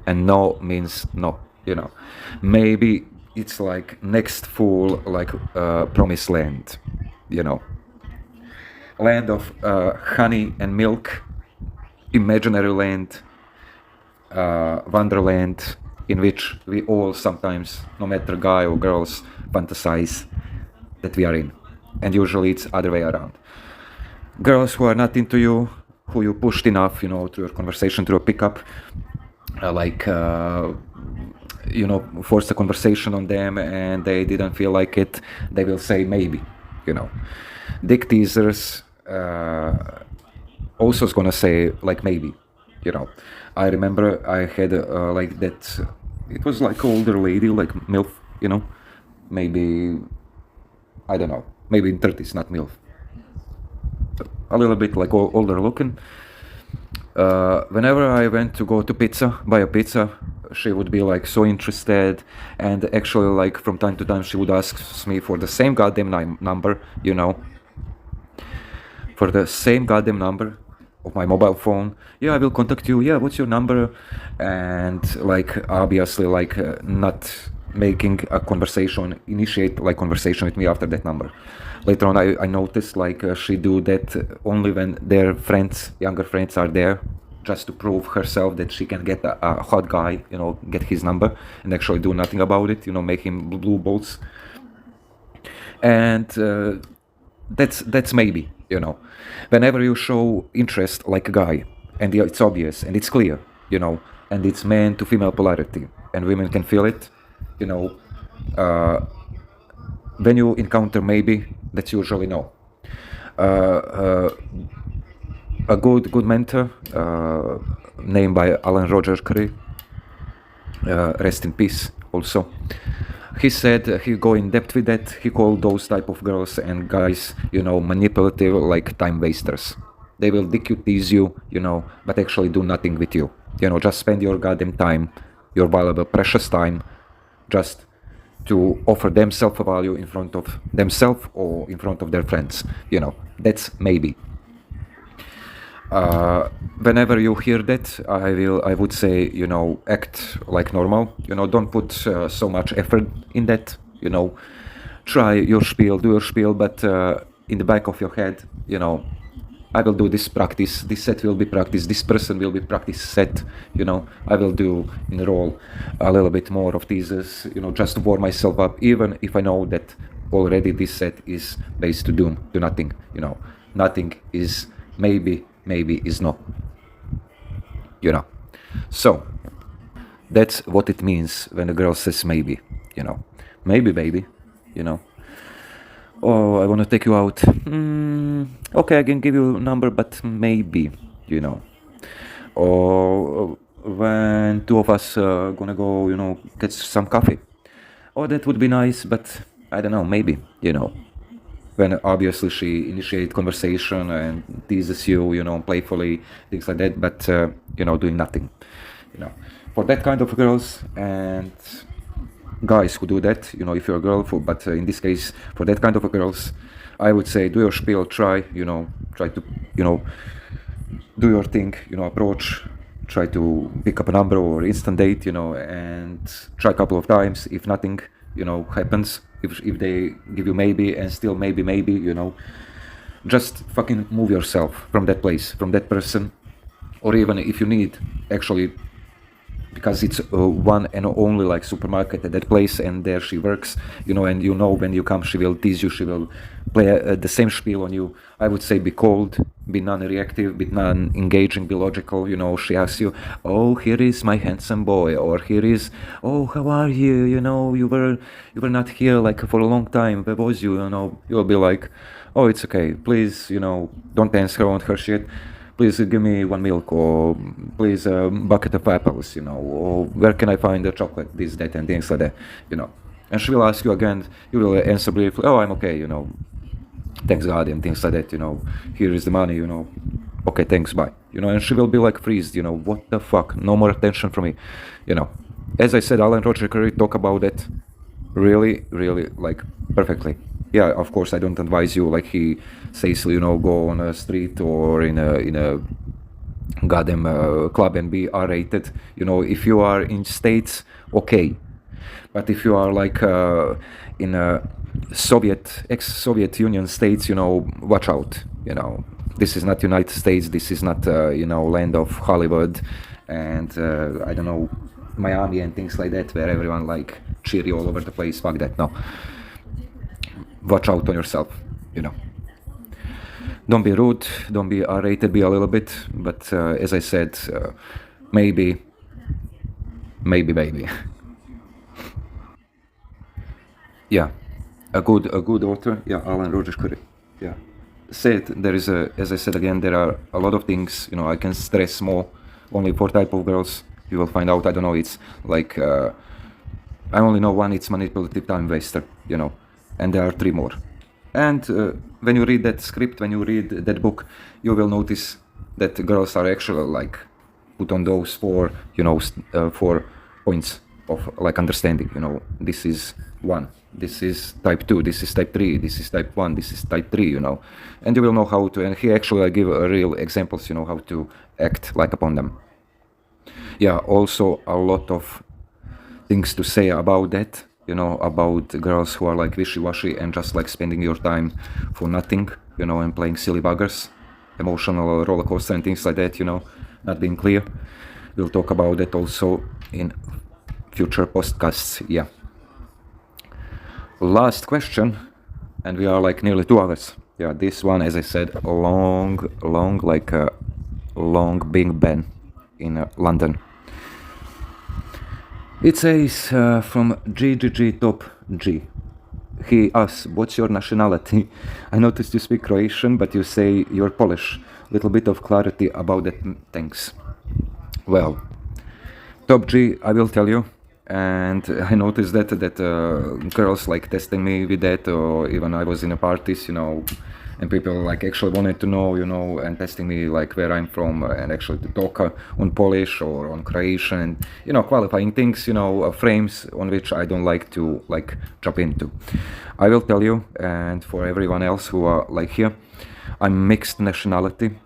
And no means no, Maybe it's like next full, like promised land, Land of honey and milk, imaginary land, wonderland, in which we all sometimes, no matter guy or girls, fantasize that we are in. And usually it's other way around. Girls who are not into you, who you pushed enough, through your conversation, through a pickup, force a conversation on them, and they didn't feel like it, they will say maybe, Dick teasers also is gonna say like maybe, I remember I had like that, it was like older lady, like MILF, maybe, I don't know, maybe in 30s, not MILF, a little bit like older looking. Whenever I went to go to buy a pizza, she would be like so interested, and actually like from time to time she would ask me for the same goddamn number, for the same goddamn number of my mobile phone. Yeah, I will contact you. Yeah, what's your number? And like obviously like not making a conversation, initiate like conversation with me after that number. Later on I noticed like she do that only when their friends, younger friends are there, just to prove herself that she can get a hot guy, get his number and actually do nothing about it, make him blue balls. And that's maybe, whenever you show interest like a guy, and it's obvious and it's clear, and it's man to female polarity, and women can feel it, when you encounter maybe, that's usually no. A good mentor, named by Alan Roger Curry, rest in peace also, he said he go in depth with that. He called those type of girls and guys, manipulative, like time wasters. They will dick you, tease you, but actually do nothing with you. Just spend your goddamn time, your valuable, precious time, just to offer themselves a value in front of themselves or in front of their friends. That's maybe. Whenever you hear that, I would say, act like normal. Don't put so much effort in that. Try your spiel, do your spiel, but in the back of your head, I will do this practice. This set will be practice. This person will be practice set. I will do in role a little bit more of teasers. Just to warm myself up, even if I know that already this set is based to do nothing. Nothing is maybe is no. So that's what it means when a girl says maybe. Maybe baby. Oh, I want to take you out. Okay, I can give you a number, but maybe. Or when two of us gonna go, get some coffee. Oh, that would be nice, but I don't know, maybe. When obviously she initiates conversation and teases you, playfully, things like that, but doing nothing. For that kind of girls and guys who do that, if you're a girl, but in this case, for that kind of girls, I would say do your spiel, try to, do your thing, approach, try to pick up a number or instant date, and try a couple of times. If nothing, happens, if they give you maybe and still maybe, just fucking move yourself from that place, from that person, or even if you need, actually, because it's one and only like supermarket at that place, and there she works, and when you come she will tease you, she will play the same spiel on you. I would say be cold, be non-reactive, be non-engaging, be logical. She asks you, oh, here is my handsome boy, or here is, oh, how are you, you were not here like for a long time, where was you, you'll be like, oh, it's okay, please, don't answer on her shit. Please give me one milk, or please a bucket of apples, or where can I find the chocolate, this, that, and things like that, And she will ask you again, you will answer briefly, oh, I'm okay, thanks God, and things like that, here is the money, okay, thanks, bye, and she will be like freezed, what the fuck, no more attention from me, As I said, Alan Roger Curry talk about that really, really, like, perfectly. Yeah, of course, I don't advise you, like he says, go on a street or in a goddamn club and be R-rated. If you are in States, okay. But if you are like in a ex-Soviet Union states, watch out. This is not United States. This is not, land of Hollywood and, I don't know, Miami and things like that, where everyone like cheery all over the place. Fuck that, no. Watch out on yourself, Don't be rude, don't be R-rated, be a little bit, but as I said, maybe. Yeah, a good author, yeah, Alan Rogers Curry, yeah. Said there is as I said again, there are a lot of things, I can stress more, only 4 type of girls, you will find out, I don't know, it's like, I only know one, it's manipulative time waster, and there are 3 more. And when you read that script, when you read that book, you will notice that girls are actually like put on those 4, 4 points of like understanding. This is 1, this is type 2, this is type 3, this is type 1, this is type 3. And you will know how to. And he actually give real examples. How to act like upon them. Yeah. Also a lot of things to say about that. About girls who are like wishy-washy and just like spending your time for nothing, and playing silly buggers, emotional roller coaster and things like that, not being clear. We'll talk about that also in future podcasts, yeah. Last question, and we are like nearly 2 hours. Yeah, this one, as I said, long, like a long Big Ben in London. It says from GGG Top G. He asks, what's your nationality? I noticed you speak Croatian, but you say you're Polish. Little bit of clarity about that, thanks. Well, Top G, I will tell you, and I noticed that girls like testing me with that, or even I was in a parties, and people like actually wanted to know, and testing me like where I'm from, and actually to talk on Polish or on Croatian, and qualifying things, frames on which I don't like to like jump into. I will tell you, and for everyone else who are like here, I'm mixed nationality,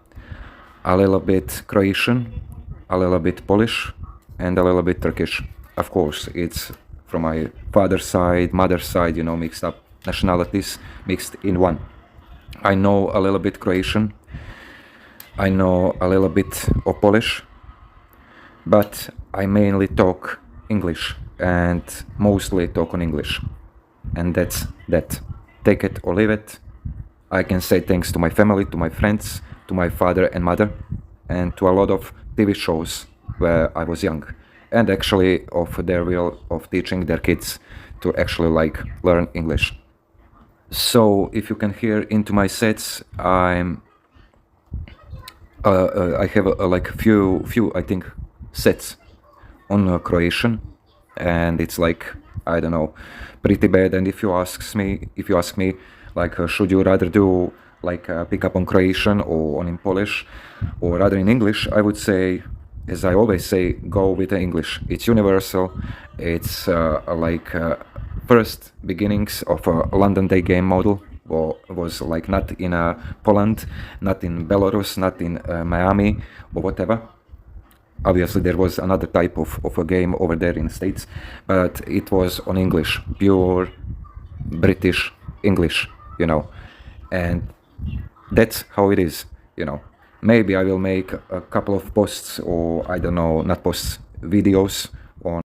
a little bit Croatian, a little bit Polish, and a little bit Turkish. Of course, it's from my father's side, mother's side, mixed up nationalities, mixed in one. I know a little bit Croatian, I know a little bit of Polish, but I mainly talk English and mostly talk on English. And that's that. Take it or leave it. I can say thanks to my family, to my friends, to my father and mother, and to a lot of TV shows where I was young, and actually of their will of teaching their kids to actually like learn English. So if you can hear into my sets, I have like few I think sets on Croatian, and it's like I don't know, pretty bad. And if you ask me, like should you rather do like pick up on Croatian or on in Polish, or rather in English, I would say, as I always say, go with the English. It's universal. It's like first beginnings of a London day game model was like not in Poland, not in Belarus, not in Miami or whatever. Obviously there was another type of a game over there in the States, but it was on English, pure British English, and that's how it is, Maybe I will make a couple of posts, or I don't know, not posts, videos on,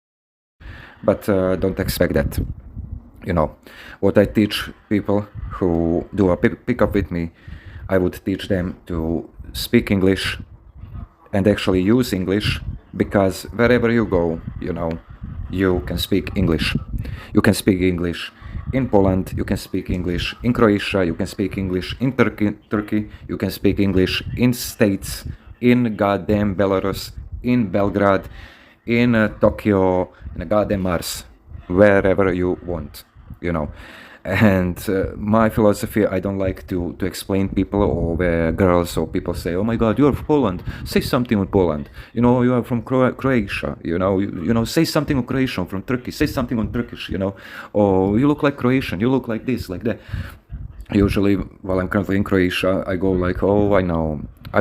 but don't expect that. What I teach people who do a pickup with me, I would teach them to speak English and actually use English, because wherever you go, you can speak English. You can speak English in Poland, you can speak English in Croatia, you can speak English in Turkey, you can speak English in States, in goddamn Belarus, in Belgrade, in Tokyo, in goddamn Mars, wherever you want, And my philosophy, I don't like to explain people, or where girls or people say, oh my god, you're from Poland, say something on Poland. You are from Croatia, say something on Croatian, from Turkey, say something on Turkish, or you look like Croatian, you look like this, like that. Usually, while I'm currently in Croatia, I go like, oh, I know, I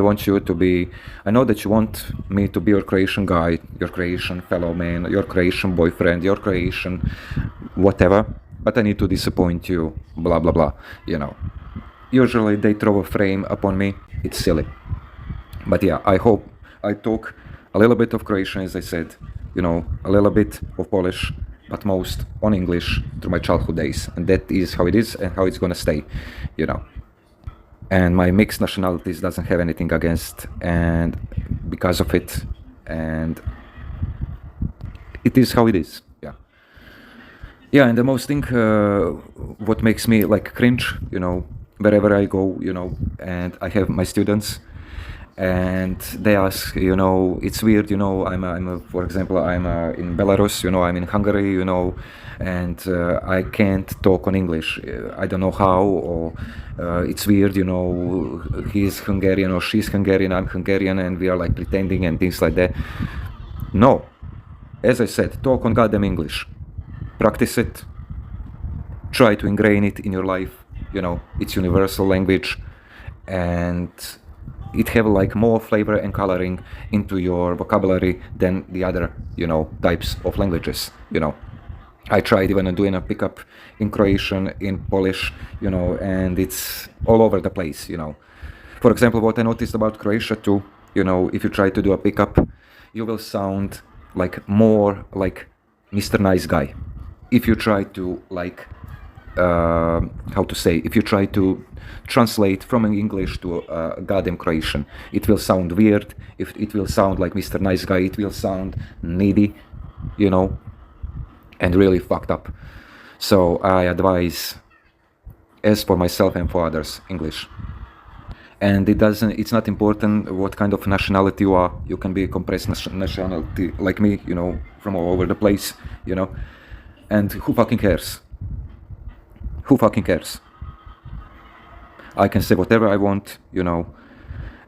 know that you want me to be your Croatian guy, your Croatian fellow man, your Croatian boyfriend, your Croatian whatever, but I need to disappoint you, blah, blah, blah, Usually they throw a frame upon me, it's silly. But yeah, I hope I talk a little bit of Croatian, as I said, a little bit of Polish, but most on English through my childhood days. And that is how it is and how it's gonna stay, And my mixed nationalities doesn't have anything against, and because of it, and it is how it is, yeah. Yeah, and the most thing, what makes me like cringe, wherever I go, and I have my students, and they ask, it's weird, for example, I'm in Belarus, I'm in Hungary, and I can't talk on English. I don't know how, or it's weird, he's Hungarian or she's Hungarian, I'm Hungarian, and we are like pretending and things like that. No, as I said, talk on goddamn English. Practice it. Try to ingrain it in your life. It's universal language, and it have like more flavor and coloring into your vocabulary than the other, types of languages, I tried even doing a pickup in Croatian, in Polish, and it's all over the place, For example, what I noticed about Croatia too, if you try to do a pickup, you will sound like more like Mr. Nice Guy. If you try to like if you try to translate from English to goddamn Croatian, it will sound weird, it will sound like Mr. Nice Guy, it will sound needy, and really fucked up. So I advise, as for myself and for others, English. and it's not important what kind of nationality you are. You can be a compressed nationality like me, you know, from all over the place, you know. And who fucking cares? Who fucking cares? I can say whatever I want, you know,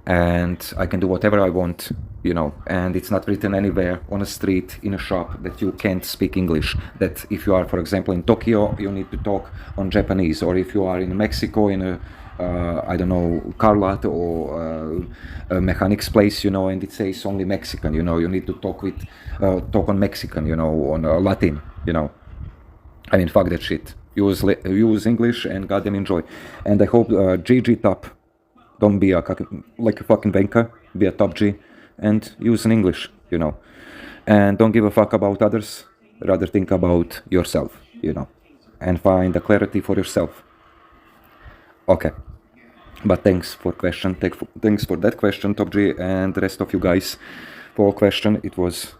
and I can do whatever I want, you know, and it's not written anywhere on a street, in a shop, that you can't speak English. That if you are, for example, in Tokyo, you need to talk on Japanese, or if you are in Mexico, in a I don't know, car lot or a mechanic's place, you know, and it says only Mexican, you know, you need to talk on Mexican, you know, on Latin, you know. I mean, fuck that shit. Use English and goddamn enjoy. And I hope GG top. Don't be like a fucking banker. Be a top G and use in English, you know. And don't give a fuck about others. Rather think about yourself, you know, and find the clarity for yourself. Okay. But thanks for that question, Top G, and the rest of you guys for all question. It was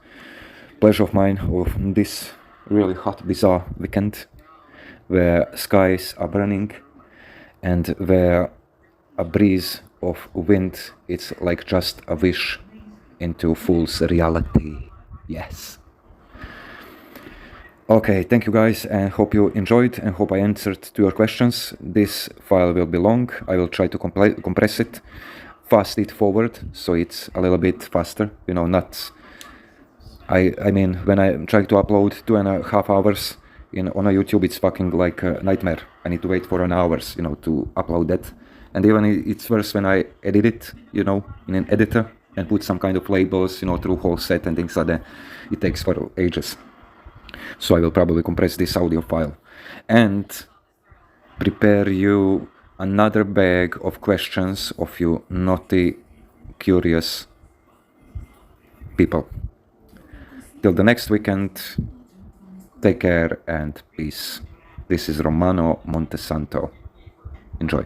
pleasure of mine of this really hot, bizarre weekend, where skies are burning, and where a breeze of wind, it's like just a wish into fool's reality. Yes. Okay, thank you guys, and hope you enjoyed, and hope I answered to your questions. This file will be long. I will try to compress it, fast it forward, so it's a little bit faster, you know, not... I mean, when I try to upload 2.5 hours on a YouTube, it's fucking like a nightmare. I need to wait for an hours, you know, to upload that. And even it's worse when I edit it, you know, in an editor, and put some kind of labels, you know, through whole set and things like that. It takes for ages. So I will probably compress this audio file and prepare you another bag of questions of you naughty, curious people. Till the next weekend, take care and peace. This is Romano Montesanto. Enjoy.